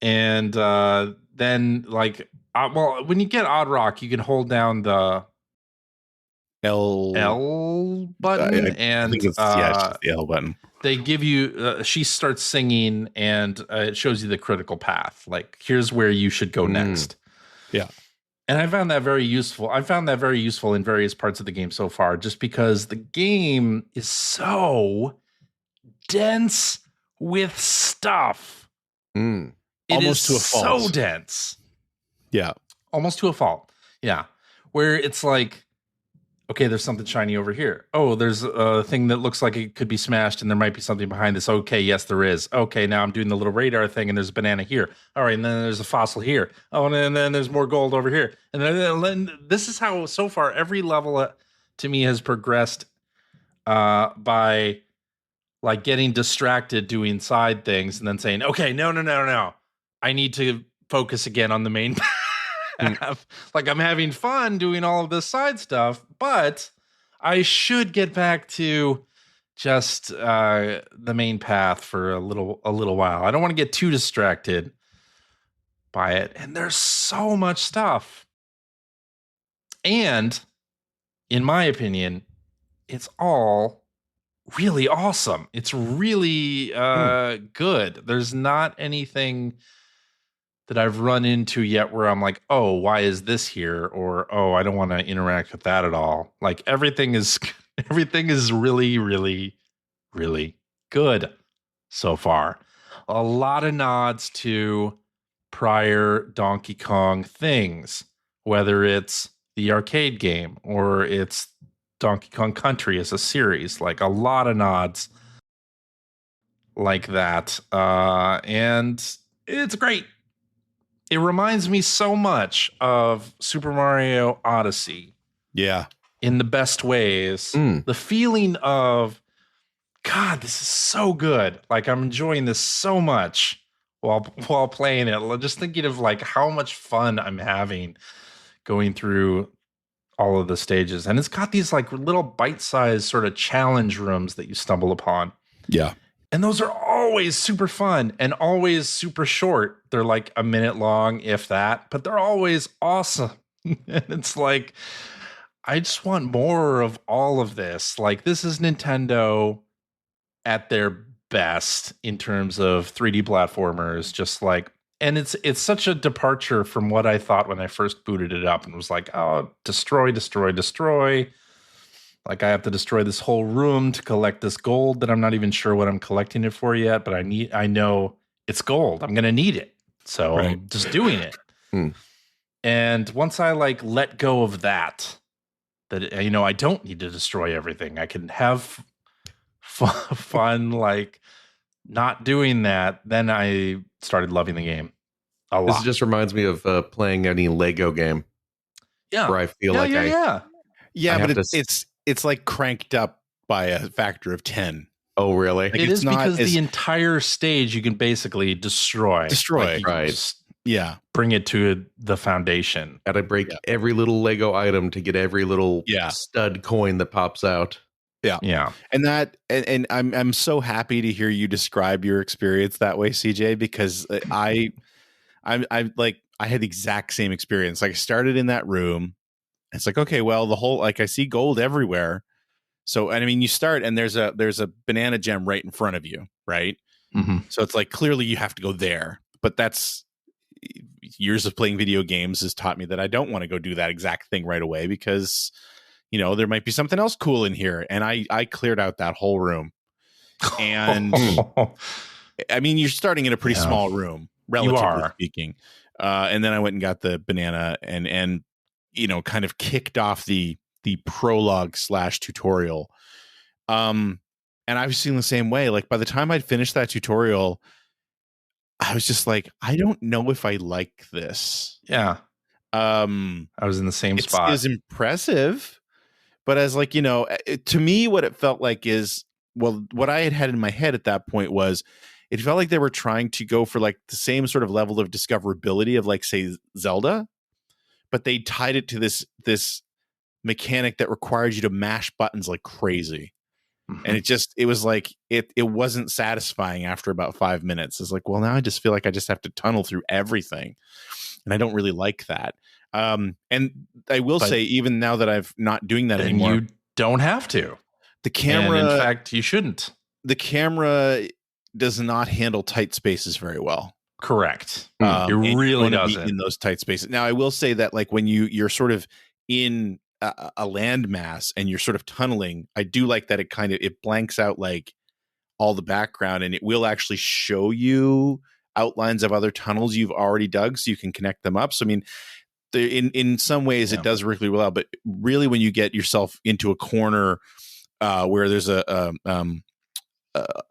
And then, like, when you get Odd Rock, you can hold down the L button. I think it's just the L button. They give you, she starts singing and it shows you the critical path. Like, here's where you should go next. Yeah. And I found that very useful. In various parts of the game so far, just because the game is so dense with stuff. Almost to a fault. So dense. Yeah. Almost to a fault. Yeah. Where it's like, okay, there's something shiny over here. Oh, there's a thing that looks like it could be smashed and there might be something behind this. Okay, yes, there is. Okay, now I'm doing the little radar thing and there's a banana here. All right, and then there's a fossil here. Oh, and then there's more gold over here. And then this is how, so far, every level to me has progressed by, like, getting distracted doing side things and then saying, okay, no. I need to focus again on the main path. Like, I'm having fun doing all of this side stuff, but I should get back to just the main path for a little while. I don't want to get too distracted by it. And there's so much stuff. And in my opinion, it's all really awesome. It's really good. There's not anything that I've run into yet where I'm like, oh, why is this here? Or, oh, I don't want to interact with that at all. Like, everything is really, really, really good so far. A lot of nods to prior Donkey Kong things, whether it's the arcade game or it's Donkey Kong Country as a series, like a lot of nods like that. And it's great. It reminds me so much of Super Mario Odyssey. Yeah. In the best ways. The feeling of, God, this is so good. Like, I'm enjoying this so much while playing it. Just thinking of, like, how much fun I'm having going through all of the stages. And it's got these, like, little bite-sized sort of challenge rooms that you stumble upon. Yeah. And those are always super fun and always super short. They're like a minute long, if that, but they're always awesome. And it's like, I just want more of all of this. Like, this is Nintendo at their best in terms of 3D platformers, just like, and it's such a departure from what I thought when I first booted it up and was like, oh, destroy. Like, I have to destroy this whole room to collect this gold that I'm not even sure what I'm collecting it for yet, but I know it's gold. I'm going to need it. So I'm just doing it. And once I, like, let go of that, I don't need to destroy everything. I can have fun, like, not doing that. Then I started loving the game a lot. This just reminds me of playing any Lego game. Yeah. Where I feel Yeah, but it's like cranked up by a factor of 10. Oh, really? Like, it is because the entire stage you can basically destroy. Like, right. Yeah. Bring it to the foundation. Gotta break every little Lego item to get every little stud coin that pops out. Yeah. Yeah. And I'm so happy to hear you describe your experience that way, CJ, because I had the exact same experience. Like, I started in that room It's like, okay, well, the whole, like, I see gold everywhere. So, and I mean, you start and there's a banana gem right in front of you, right? Mm-hmm. So it's like, clearly you have to go there. But that's years of playing video games has taught me that I don't want to go do that exact thing right away because, you know, there might be something else cool in here. And I cleared out that whole room. And I mean, you're starting in a pretty small room, relatively speaking. And then I went and got the banana and you know, kind of kicked off the prologue / tutorial. And I was feeling the same way. Like, by the time I'd finished that tutorial, I was just like, I don't know if I like this. Yeah. I was in the same spot. It's impressive, but as, like, you know, to me, what it felt like is, well, what I had in my head at that point was, it felt like they were trying to go for like the same sort of level of discoverability of, like, say, Zelda, but they tied it to this mechanic that required you to mash buttons like crazy. Mm-hmm. And it was like, it wasn't satisfying after about 5 minutes. It's like, well, now I just feel like I just have to tunnel through everything. And I don't really like that. And I will say, even now that I've not doing that anymore, you don't have to. The camera, and in fact, you shouldn't. The camera does not handle tight spaces very well. Correct. It really doesn't in those tight spaces. Now, I will say that, like, when you're sort of in a landmass and you're sort of tunneling, I do like that it blanks out like all the background, and it will actually show you outlines of other tunnels you've already dug, so you can connect them up. So, I mean, in some ways it does really well, but really when you get yourself into a corner where there's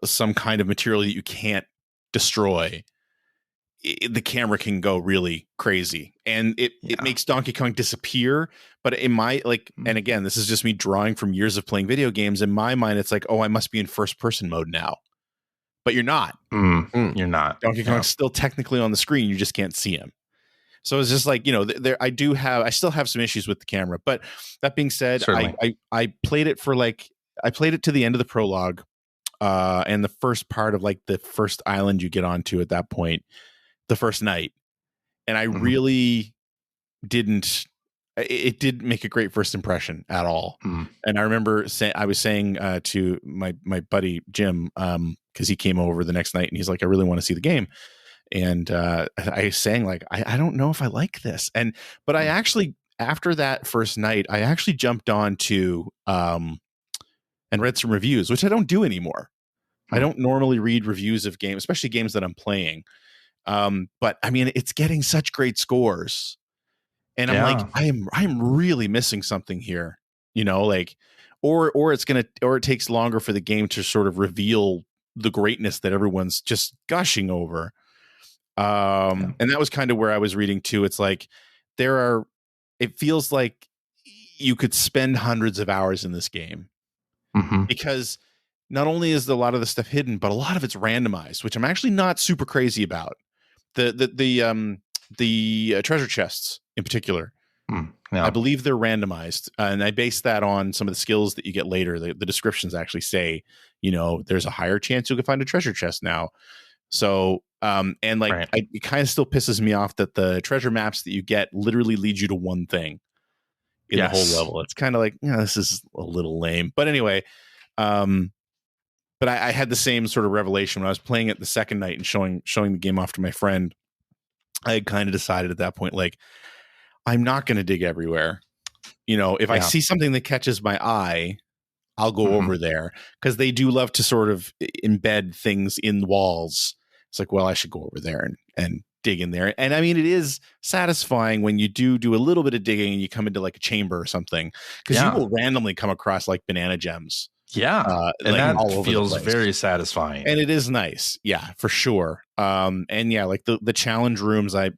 some kind of material that you can't destroy, the camera can go really crazy, and it makes Donkey Kong disappear. But in my, like, and again, this is just me drawing from years of playing video games. In my mind, it's like, oh, I must be in first person mode now, but you're not. You're not. Donkey Kong's still technically on the screen. You just can't see him. So it's just like, you know, I still have some issues with the camera. But that being said, I played it to the end of the prologue, and the first part of, like, the first island you get onto at that point, the first night. And I really didn't make a great first impression at all. And I remember I was saying to my buddy Jim, because he came over the next night and he's like, I really want to see the game. And I was saying, like, I don't know if I like this. But I actually, after that first night, I actually jumped on to and read some reviews, which I don't do anymore. I don't normally read reviews of games, especially games that I'm playing. But I mean, it's getting such great scores. And I'm like, I'm really missing something here, you know, like, or it takes longer for the game to sort of reveal the greatness that everyone's just gushing over. And that was kind of where I was reading too. It's like, it feels like you could spend hundreds of hours in this game, because not only is a lot of the stuff hidden, but a lot of it's randomized, which I'm actually not super crazy about. The treasure chests in particular, I believe they're randomized, and I base that on some of the skills that you get later. The descriptions actually say, you know, there's a higher chance you can find a treasure chest now. So, and like, it kind of still pisses me off that the treasure maps that you get literally lead you to one thing in the whole level. It's kind of like, you know, this is a little lame. But anyway, but I had the same sort of revelation when I was playing it the second night and showing the game off to my friend. I had kind of decided at that point, like, I'm not going to dig everywhere. You know, if I see something that catches my eye, I'll go over there, because they do love to sort of embed things in walls. It's like, well, I should go over there and dig in there. And I mean, it is satisfying when you do a little bit of digging and you come into like a chamber or something, because you will randomly come across like banana gems. And like that feels very satisfying. And it is nice. Yeah, for sure. And yeah, like the challenge rooms, I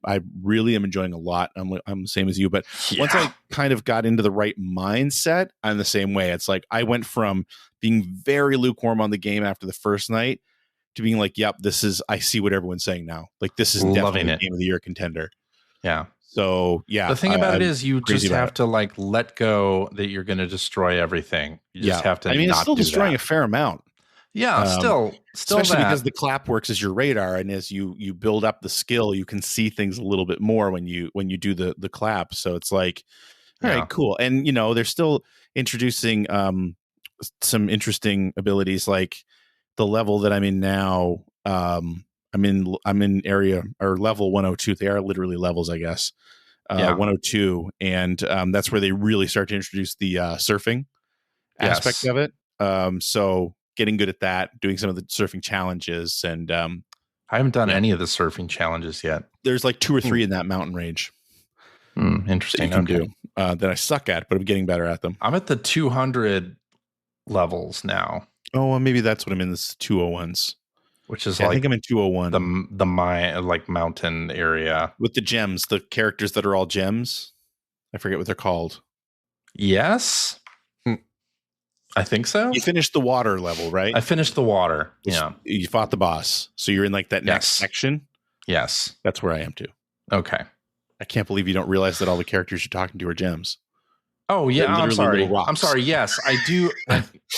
really am enjoying a lot. I'm the same as you, but once I kind of got into the right mindset, I'm the same way. It's like, I went from being very lukewarm on the game after the first night to being like, yep, I see what everyone's saying now. Like, this is definitely a game of the year contender. Yeah. So yeah, the thing about it is, you just have to like let go that you're going to destroy everything. You just have to. I mean, it's still destroying a fair amount. Yeah, still, especially because the clap works as your radar, and as you build up the skill, you can see things a little bit more when you do the clap. So it's like, All right, cool. And they're still introducing some interesting abilities, like the level that I'm in now. I'm in area or level 102. They are literally levels, I guess. 102, and that's where they really start to introduce the surfing aspect of it. So getting good at that, doing some of the surfing challenges, and I haven't done any of the surfing challenges yet. There's like 2 or 3 in that mountain range. Interesting. That you can do that I suck at, but I'm getting better at them. I'm at the 200 levels now. Oh, well, maybe that's what I'm in. This 201s, which is I think I'm in 201. The mountain area with the gems, the characters that are all gems. I forget what they're called. Yes, I think so. You finished the water level, right? I finished the water. You fought the boss, so you're in like that next section. Yes, that's where I am too. Okay. I can't believe you don't realize that all the characters you're talking to are gems. Oh, yeah. I'm sorry. I'm sorry. Yes, I do.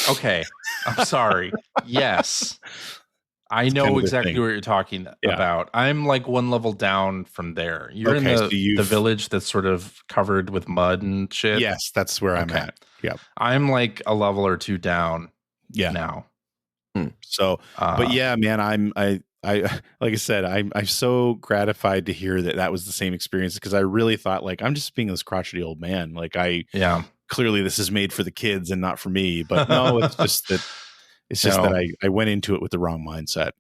Okay. I'm sorry. Yes. I know exactly what you're talking about. I'm like one level down from there. You're in the village that's sort of covered with mud and shit. Yes, that's where I'm at. Yeah. I'm like a level or 2 down now. So, but yeah, man, I like I said, I'm so gratified to hear that was the same experience, because I really thought, like, I'm just being this crotchety old man. Like, clearly this is made for the kids and not for me. But no, it's just that I went into it with the wrong mindset.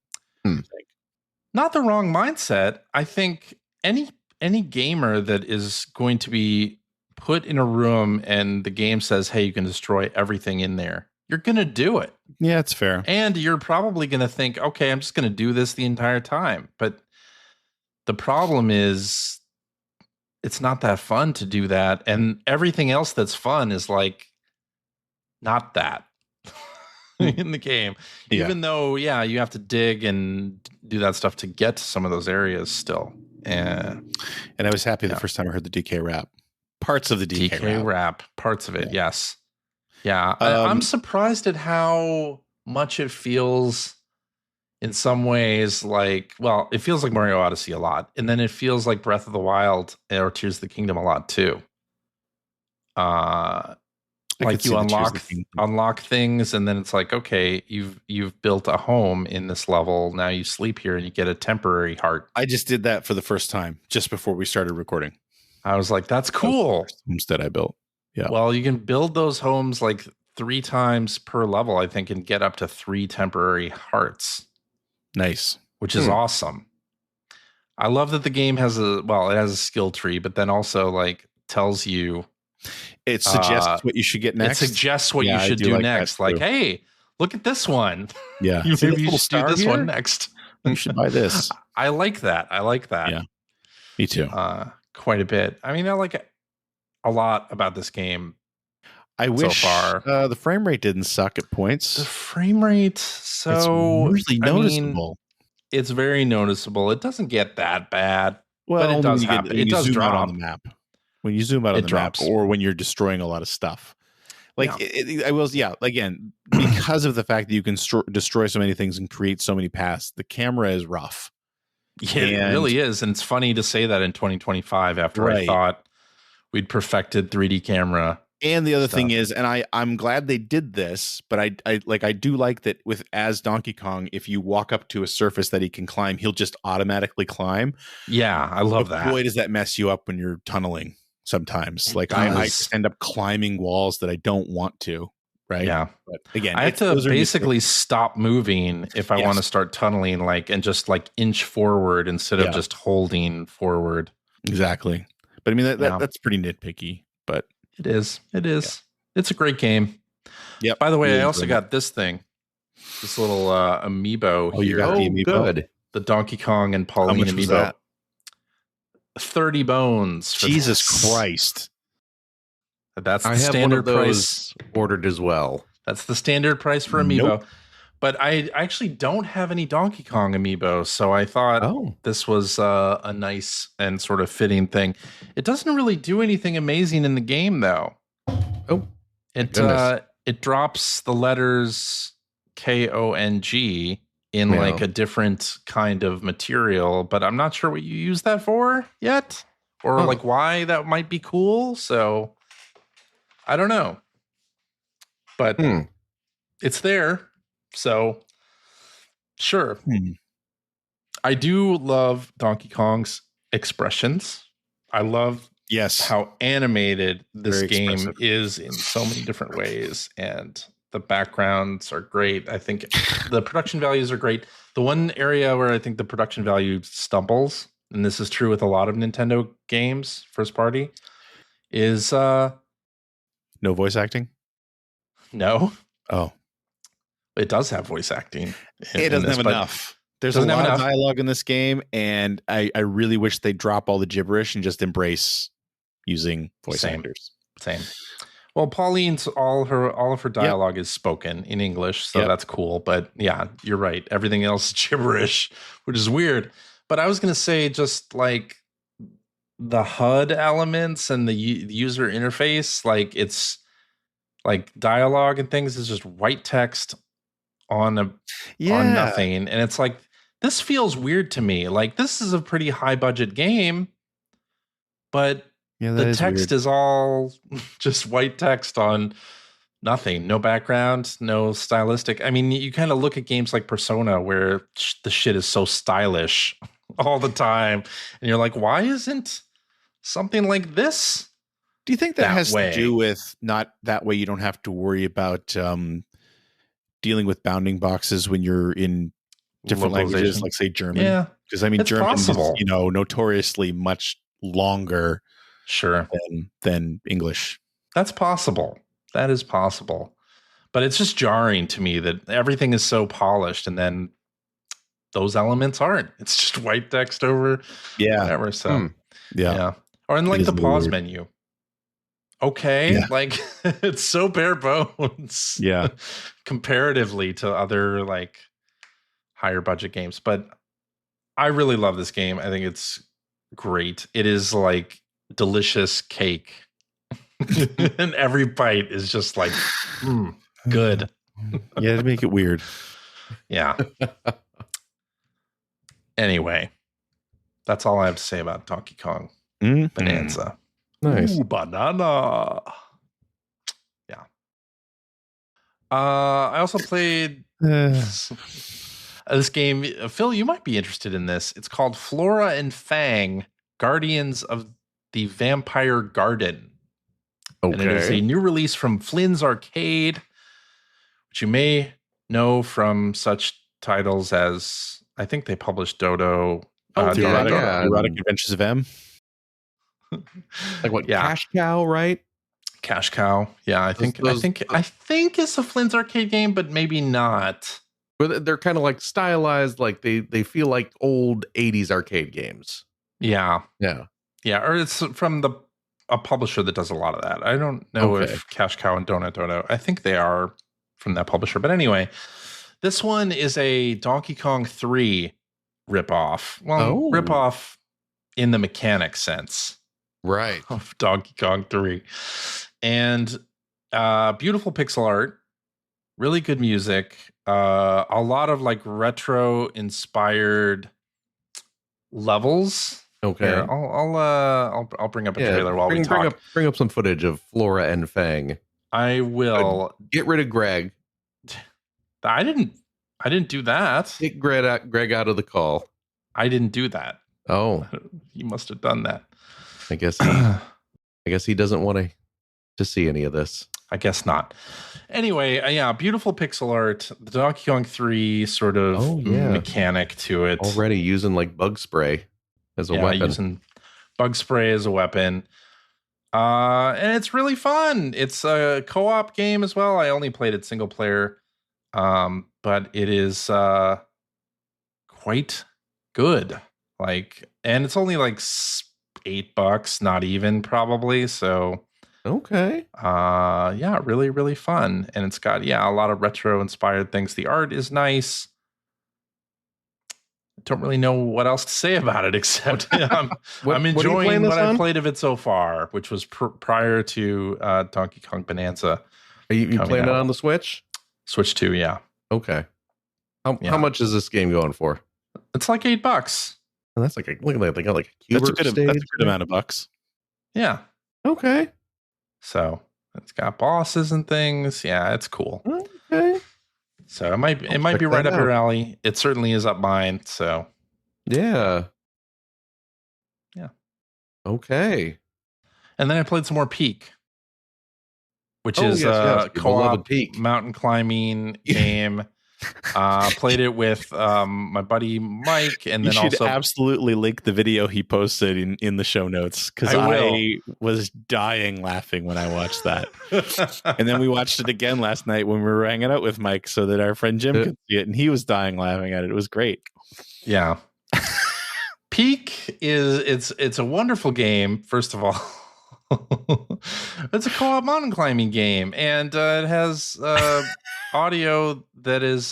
Not the wrong mindset. I think any gamer that is going to be put in a room and the game says, hey, you can destroy everything in there, you're going to do it. Yeah, it's fair. And you're probably going to think, okay, I'm just going to do this the entire time. But the problem is it's not that fun to do that. And everything else that's fun is like not that in the game. Even though, you have to dig and do that stuff to get to some of those areas still. And I was happy the first time I heard the DK rap. Parts of the DK rap. Parts of it, yes. Yeah, I'm surprised at how much it feels in some ways like, well, it feels like Mario Odyssey a lot. And then it feels like Breath of the Wild or Tears of the Kingdom a lot too. Like you unlock things, and then it's like, okay, you've built a home in this level. Now you sleep here and you get a temporary heart. I just did that for the first time just before we started recording. I was like, that's cool. Homestead I built. Yeah. Well, you can build those homes like 3 times per level, I think, and get up to 3 temporary hearts. Nice. Which is awesome. I love that the game has it has a skill tree, but then also like tells you. It suggests what you should get next. It suggests what you should do next. Like, hey, look at this one. Yeah. Maybe you should do this one next. You should buy this. I like that. Yeah. Me too. Quite a bit. I mean, I like a lot about this game. I wish so far. The frame rate didn't suck at points. The frame rate, it's really noticeable. It's very noticeable. It doesn't get that bad. Well, but it does happen. It does drop on the map. When you zoom out on the map, or when you're destroying a lot of stuff. Like again, because of the fact that you can destroy so many things and create so many paths, the camera is rough. Yeah, it really is. And it's funny to say that in 2025 after I thought we'd perfected 3D camera. And the other thing is, and I'm glad they did this, but I do like that as Donkey Kong, if you walk up to a surface that he can climb, he'll just automatically climb. Yeah, I love that. Boy, does that mess you up when you're tunneling sometimes. Like I just end up climbing walls that I don't want to. Right. Yeah. But again, I have to basically stop moving if I want to start tunneling, and just like inch forward instead of just holding forward. Exactly. But I mean, that's pretty nitpicky, but it is. It's a great game. Yeah. By the way, I also got this little amiibo here. You got the amiibo? Good. The Donkey Kong and Pauline amiibo. That? 30 bones. Jesus Christ. That's the I have standard one of price those ordered as well. That's the standard price for amiibo. Nope. But I actually don't have any Donkey Kong amiibo, so I thought this was a nice and sort of fitting thing. It doesn't really do anything amazing in the game, though. Oh, it drops the letters KONG in like a different kind of material, but I'm not sure what you use that for yet, or like why that might be cool. So I don't know. But it's there. So, sure. I do love Donkey Kong's expressions. I love how animated this game is in so many different ways. And the backgrounds are great. I think the production values are great. The one area where I think the production value stumbles, and this is true with a lot of Nintendo games, first party, is no voice acting? No. Oh. It does have voice acting. It doesn't have enough. There's a lot of dialogue in this game, and I really wish they'd drop all the gibberish and just embrace using voice actors. Same. Well, Pauline's all of her dialogue is spoken in English, so that's cool. But yeah, you're right. Everything else is gibberish, which is weird. But I was going to say just like the HUD elements and the user interface, like it's like dialogue and things is just white text on nothing. And it's like, this feels weird to me. Like, this is a pretty high budget game, but the text is all just white text on nothing, no background, no stylistic. I mean, you kind of look at games like Persona where the shit is so stylish all the time. And you're like, why isn't something like this? Do you think that has to do with not that way you don't have to worry about dealing with bounding boxes when you're in different languages, like say German? Yeah, because I mean, German is, notoriously much longer, than English. That's possible. That is possible, but it's just jarring to me that everything is so polished, and then those elements aren't. It's just white text over, whatever. So, or in like the pause menu. Okay, like it's so bare bones. Comparatively to other like higher budget games, but I really love this game. I think it's great. It is like delicious cake, and every bite is just like good. To make it weird. Yeah. Anyway, that's all I have to say about Donkey Kong Bananza. Nice. Ooh, banana. Yeah. I also played this game. Phil, you might be interested in this. It's called Flora and Fang, Guardians of the Vampire Garden. Okay. And it is a new release from Flynn's Arcade, which you may know from such titles as, I think they published Dodo. The Erotic Adventures of M. Like what? Cash Cow, right? Cash Cow. Yeah, I think it's a Flynn's Arcade game, but maybe not. But they're kind of like stylized, like they feel like old 80s arcade games. Yeah. Or it's from a publisher that does a lot of that. I don't know if Cash Cow and Donut Dodo. I think they are from that publisher. But anyway, this one is a Donkey Kong 3 ripoff. Well, ripoff in the mechanic sense. Right. Of Donkey Kong 3. And beautiful pixel art, really good music, a lot of like retro inspired levels. Okay. Here, I'll bring up a trailer while we talk. Bring up some footage of Flora and Fang. I will. Get rid of Greg. I didn't do that. Get Greg out of the call. I didn't do that. Oh. You must have done that. I guess he doesn't want to see any of this. I guess not. Anyway, beautiful pixel art. The Donkey Kong 3 sort of mechanic to it. Already using like bug spray as a weapon. Using bug spray as a weapon. And it's really fun. It's a co-op game as well. I only played it single player. But it is quite good. And it's only like $8, not even probably. So okay. Really, really fun. And it's got a lot of retro inspired things. The art is nice. I don't really know what else to say about it except I'm enjoying what I've played of it so far, which was prior to Donkey Kong Bonanza. Are you playing it on the Switch? Switch 2, yeah. Okay. How much is this game going for? It's like $8. And that's they got like a that's a good amount of bucks. Yeah. Okay. So It's got bosses and things. Yeah, it's cool. Okay. So it might be right up your alley. It certainly is up mine. So Yeah. Okay. And then I played some more Peak, which is yes. co-op Peak mountain climbing game. Played it with my buddy Mike, and then also absolutely link the video he posted in the show notes, because I was dying laughing when I watched that. And then we watched it again last night when we were hanging out with Mike, so that our friend Jim could see it, and he was dying laughing at it. It was great. Yeah. Peak it's a wonderful game. First of all, it's a co-op mountain climbing game, and it has audio that is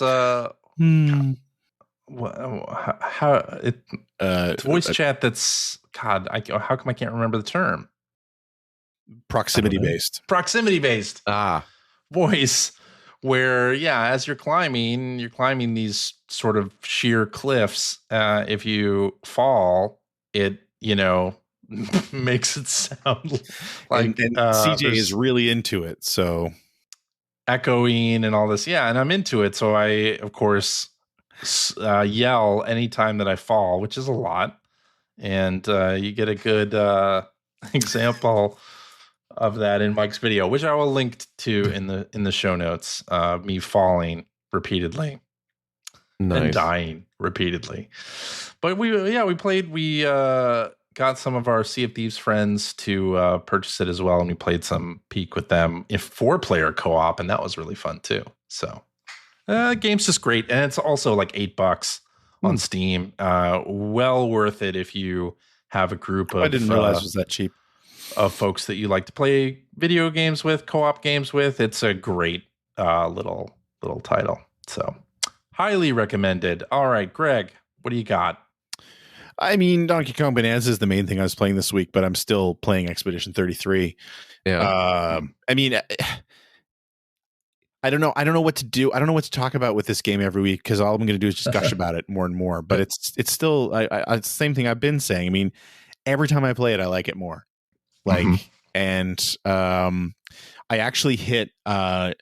voice chat that's how come I can't remember the term? Proximity based voice, where as you're climbing these sort of sheer cliffs. If you fall, it makes it sound like and CJ is really into it, so echoing and all this. And I'm into it, so I of course yell anytime that I fall, which is a lot. And you get a good example of that in Mike's video, which I will link to in the show notes. Me falling repeatedly and dying repeatedly. But we played. We got some of our Sea of Thieves friends to purchase it as well, and we played some Peak with them in 4-player co-op, and that was really fun too. So game's just great, and it's also like $8 on Steam. Well worth it if you have a group of. I didn't realize it was that cheap. Of folks that you like to play video games with, co-op games with. It's a great little title. So highly recommended. All right, Greg, what do you got? I mean, Donkey Kong Bananza is the main thing I was playing this week, but I'm still playing Expedition 33. Yeah. I mean, I don't know. I don't know what to do. I don't know what to talk about with this game every week, because all I'm going to do is just gush about it more and more. But it's still it's the same thing I've been saying. I mean, every time I play it, I like it more. And I actually hit. I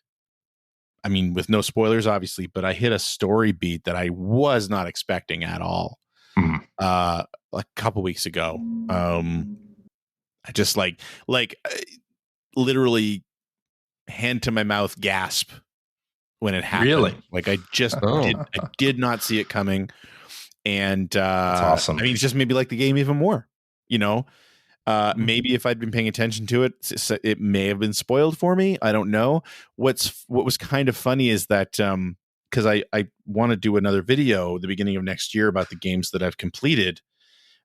mean, with no spoilers, obviously, but I hit a story beat that I was not expecting at all. A couple weeks ago. I just like literally hand to my mouth gasp when it happened. Really? Like I did not see it coming. And that's awesome. I mean, it's just maybe like the game even more, maybe if I'd been paying attention to it, it may have been spoiled for me. I don't know. What was kind of funny is that, because I want to do another video the beginning of next year about the games that I've completed.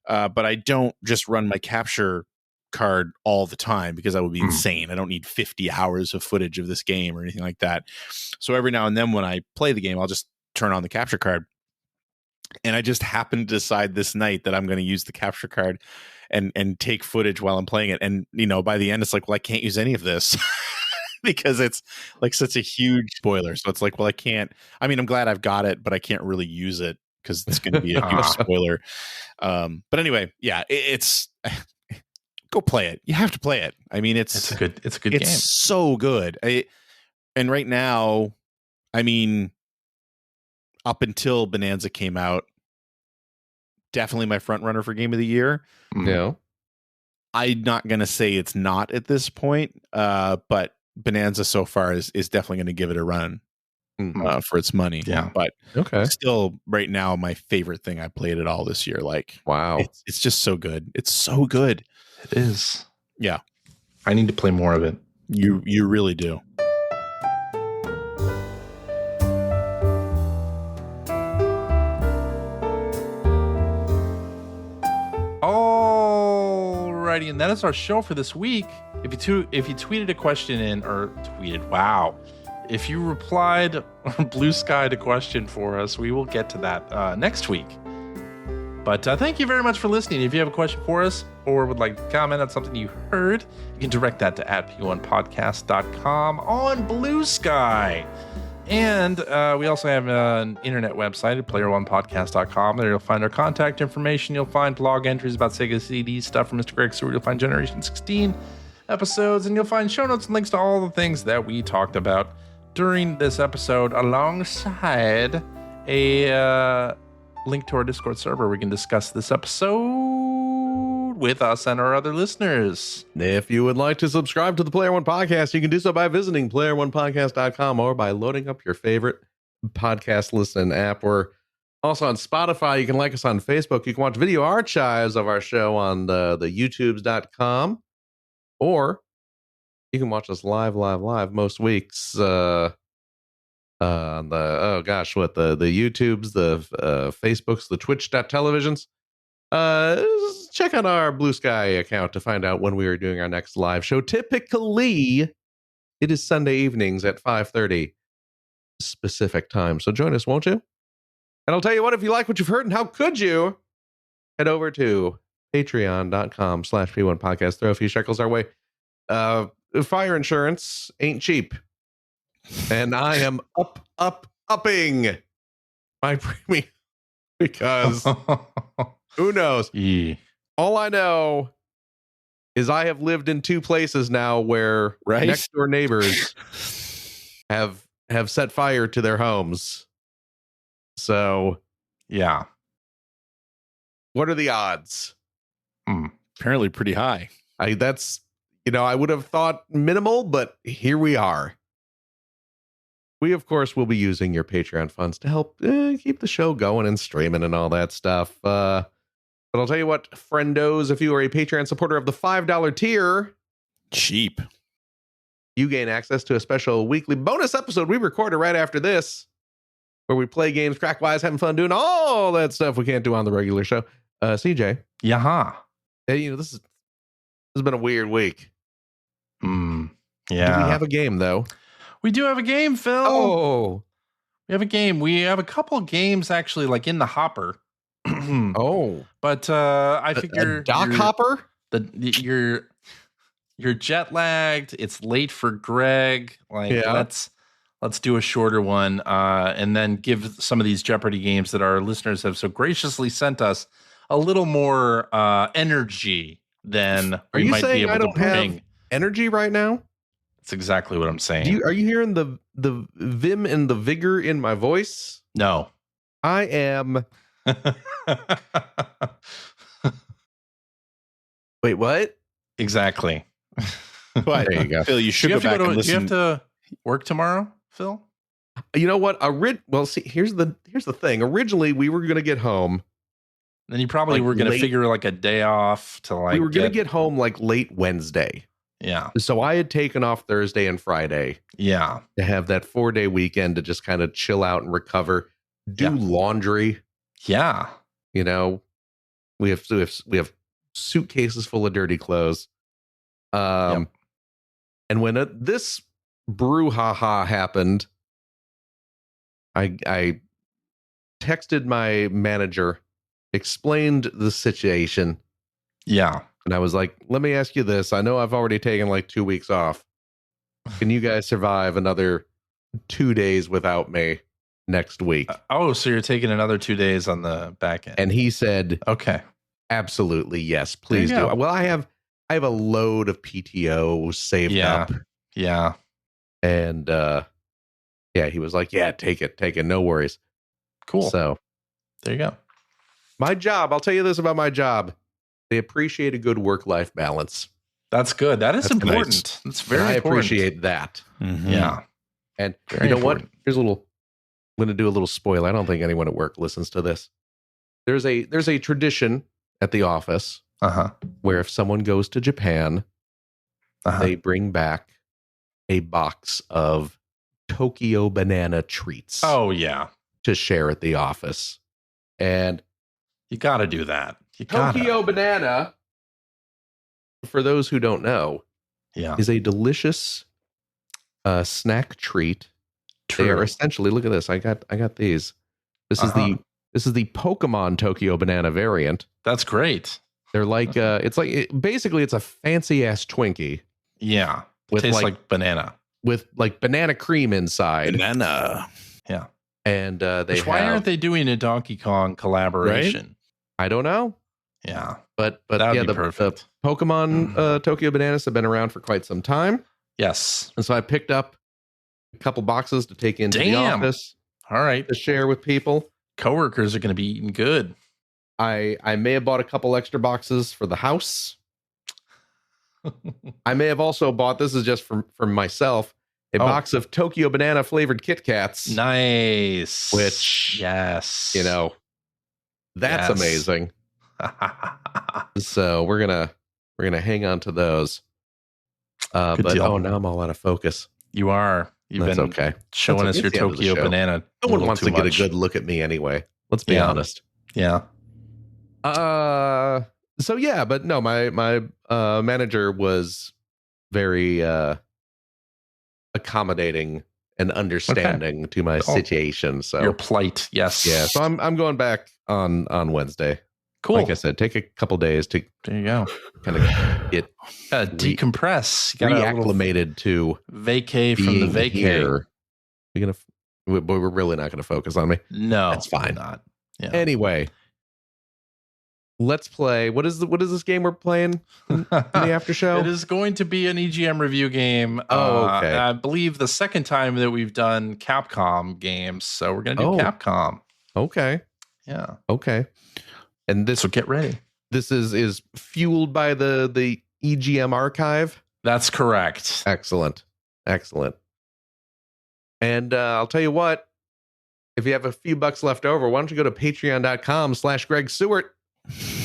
But I don't just run my capture card all the time, because that would be insane. I don't need 50 hours of footage of this game or anything like that. So every now and then when I play the game, I'll just turn on the capture card. And I just happened to decide this night that I'm going to use the capture card and take footage while I'm playing it. And, by the end, it's like, well, I can't use any of this because it's like such a huge spoiler. So it's like, well, I can't. I mean, I'm glad I've got it, but I can't really use it because it's going to be a huge spoiler. But anyway, it's go play it. You have to play it. I mean, it's a good game. It's so good. And right now, I mean, up until Bonanza came out, definitely my front runner for game of the year. No, I'm not going to say it's not at this point, but Bonanza so far is definitely going to give it a run for its money. Yeah, but still, right now, my favorite thing I played at all this year. Like, wow, it's just so good. It's so good. It is. Yeah, I need to play more of it. You really do. Alrighty, and that is our show for this week. If you tweeted a question if you replied on Blue Sky a question for us, we will get to that next week. But thank you very much for listening. If you have a question for us or would like to comment on something you heard, you can direct that to @p1podcast.com on Blue Sky. And we also have an internet website at player1podcast.com. There you'll find our contact information. You'll find blog entries about Sega CD stuff from Mr. Greg Seward. You'll find Generation 16 episodes, and you'll find show notes and links to all the things that we talked about during this episode, alongside a link to our Discord server. We can discuss this episode with us and our other listeners. If you would like to subscribe to the Player One Podcast, you can do so by visiting playeronepodcast.com or by loading up your favorite podcast listen app. We're also on Spotify. You can like us on Facebook. You can watch video archives of our show on the youtubes.com, or you can watch us live most weeks on the YouTubes, the Facebooks, the Twitch.televisions. Check out our Blue Sky account to find out when we are doing our next live show. Typically, it is Sunday evenings at 5:30 specific time. So join us, won't you? And I'll tell you what, if you like what you've heard, and how could you, head over to patreon.com/P1 podcast. Throw a few shekels our way. Fire insurance ain't cheap. And I am upping my premium because who knows? Yeah. All I know is I have lived in two places now where next door neighbors have set fire to their homes. So, yeah. What are the odds? Apparently pretty high. I would have thought minimal, but here we are. We, of course, will be using your Patreon funds to help keep the show going and streaming and all that stuff. But I'll tell you what, friendos, if you are a Patreon supporter of the $5 tier, cheap, you gain access to a special weekly bonus episode we recorded right after this, where we play games, crack wise, having fun, doing all that stuff we can't do on the regular show. CJ. Yeah. This has been a weird week. Yeah. Do we have a game, though? We do have a game, Phil. Oh. We have a game. We have a couple games, actually, like in the hopper. Oh. But I figure... A dock hopper? You're jet lagged. It's late for Greg. Let's do a shorter one, and then give some of these Jeopardy games that our listeners have so graciously sent us a little more energy than we might be able to bring. Have energy right now? That's exactly what I'm saying. Are you hearing the vim and the vigor in my voice? No. I am. Wait, what? Exactly. But there you go. Phil, you should go back and listen. Do you have to work tomorrow, Phil? You know what? Well, see, here's the thing. Originally, we were going to get home. Then you probably were going to figure like a day off to we were going to get home like late Wednesday. Yeah. So I had taken off Thursday and Friday. Yeah. To have that 4-day weekend to just kind of chill out and recover, do laundry. Yeah. We have suitcases full of dirty clothes. And when this brouhaha happened, I texted my manager, explained the situation. Yeah. And I was like, let me ask you this. I know I've already taken like 2 weeks off. Can you guys survive another 2 days without me next week? So you're taking another 2 days on the back end. And he said, okay, absolutely. Yes, please do. Well, I have a load of PTO saved up. Yeah. And he was like, yeah, take it. No worries. Cool. So there you go. My job, I'll tell you this about my job. They appreciate a good work-life balance. That's good. That's important. Nice. That's very important. I important. appreciate that. Mm-hmm. Yeah. And very you know important. What? Here's I'm going to do a little spoiler. I don't think anyone at work listens to this. There's a tradition at the office where if someone goes to Japan, they bring back a box of Tokyo banana treats. Oh, yeah. To share at the office. And you got to do that. Tokyo banana, for those who don't know, is a delicious snack treat. True. They are essentially, look at this. I got these. This is the Pokemon Tokyo banana variant. That's great. They're like basically it's a fancy ass Twinkie. Yeah. It tastes like banana. With like banana cream inside. Banana. Yeah. And why aren't they doing a Donkey Kong collaboration? Right? I don't know. Yeah. But That'd yeah, be the perfect. Pokemon Tokyo Bananas have been around for quite some time. Yes. And so I picked up a couple boxes to take into the Damn. office All right. to share with people. Coworkers are going to be eating good. I may have bought a couple extra boxes for the house. I may have also bought, this is just for myself, a box of Tokyo Banana flavored Kit Kats. Nice. Which, yes. you know, that's amazing. So we're gonna hang on to those. But deal. now I'm all out of focus. You are. You've That's been okay. showing us your Tokyo Banana. No one wants to get a good look at me anyway. Let's be honest. Yeah. So yeah, but no, my manager was very accommodating and understanding to my situation. So your plight, yes. Yeah. So I'm going back on Wednesday. Cool. Like I said, take a couple days to there you go. Kind of get decompress, reacclimated to vacay from the vacay. Here. We're really not gonna focus on me. No, that's fine. Not. Yeah. Anyway, let's play. What is this game we're playing in the after show? It is going to be an EGM review game. Oh, okay. I believe the second time that we've done Capcom games, so we're gonna do Capcom. Okay. Yeah. Okay. And this, so get ready. This is fueled by the EGM archive. That's correct. Excellent. And I'll tell you what, if you have a few bucks left over, why don't you go to patreon.com/Greg Seward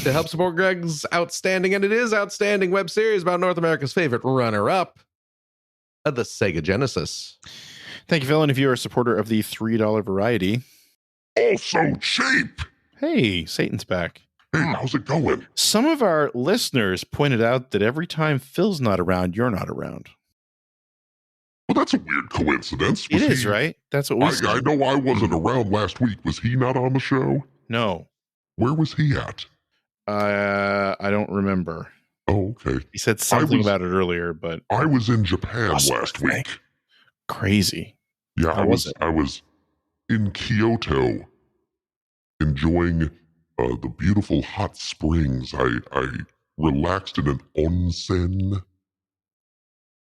to help support Greg's outstanding, and it is outstanding, web series about North America's favorite runner-up of the Sega Genesis. Thank you, Phil. And if you're a supporter of the $3 variety, also cheap. Hey, Satan's back. Hey, how's it going? Some of our listeners pointed out that every time Phil's not around, you're not around. Well, that's a weird coincidence. It is, right? That's what we said. I know I wasn't around last week. Was he not on the show? No. Where was he at? I don't remember. Oh, okay. He said something about it earlier, but I was in Japan last week. Crazy. Yeah, I was in Kyoto enjoying the beautiful hot springs. I relaxed in an onsen.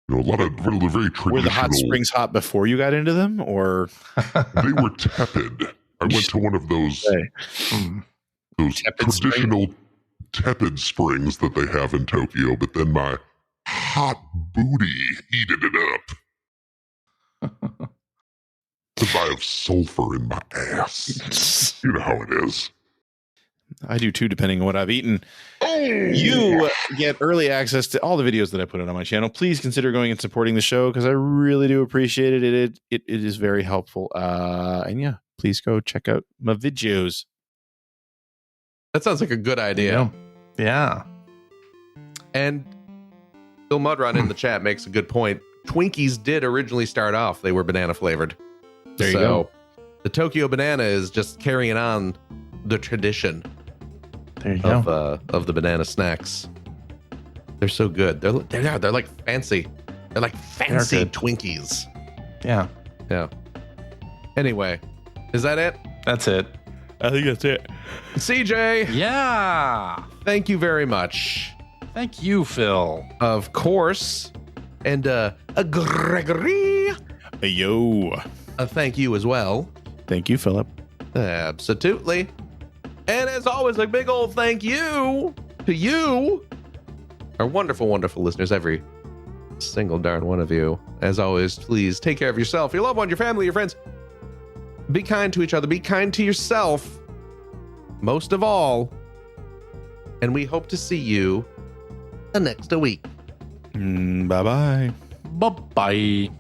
You know, a lot of very traditional. Were the hot springs hot before you got into them, or they were tepid? I went to one of those traditional tepid springs that they have in Tokyo, but then my hot booty heated it up. Because I have sulfur in my ass. You know how it is. I do too, depending on what I've eaten. You get early access to all the videos that I put on my channel. Please consider going and supporting the show because I really do appreciate it. It is very helpful. And yeah, please go check out my videos. That sounds like a good idea. Yeah. And Bill Mudrun in the chat makes a good point. Twinkies did originally start off, they were banana flavored. There you go. The Tokyo Banana is just carrying on the tradition. There you go. Of the banana snacks. They're so good. They're like fancy. They're like fancy Twinkies. Yeah. Yeah. Anyway, is that it? That's it. I think that's it. CJ. Yeah. Thank you very much. Thank you, Phil. Of course. And a Gregory. Yo. Thank you as well. Thank you, Philip. Absolutely. And as always, a big old thank you to you, our wonderful, wonderful listeners, every single darn one of you. As always, please take care of yourself, your loved one, your family, your friends. Be kind to each other. Be kind to yourself. Most of all. And we hope to see you next week. Bye-bye. Bye-bye.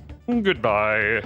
Goodbye.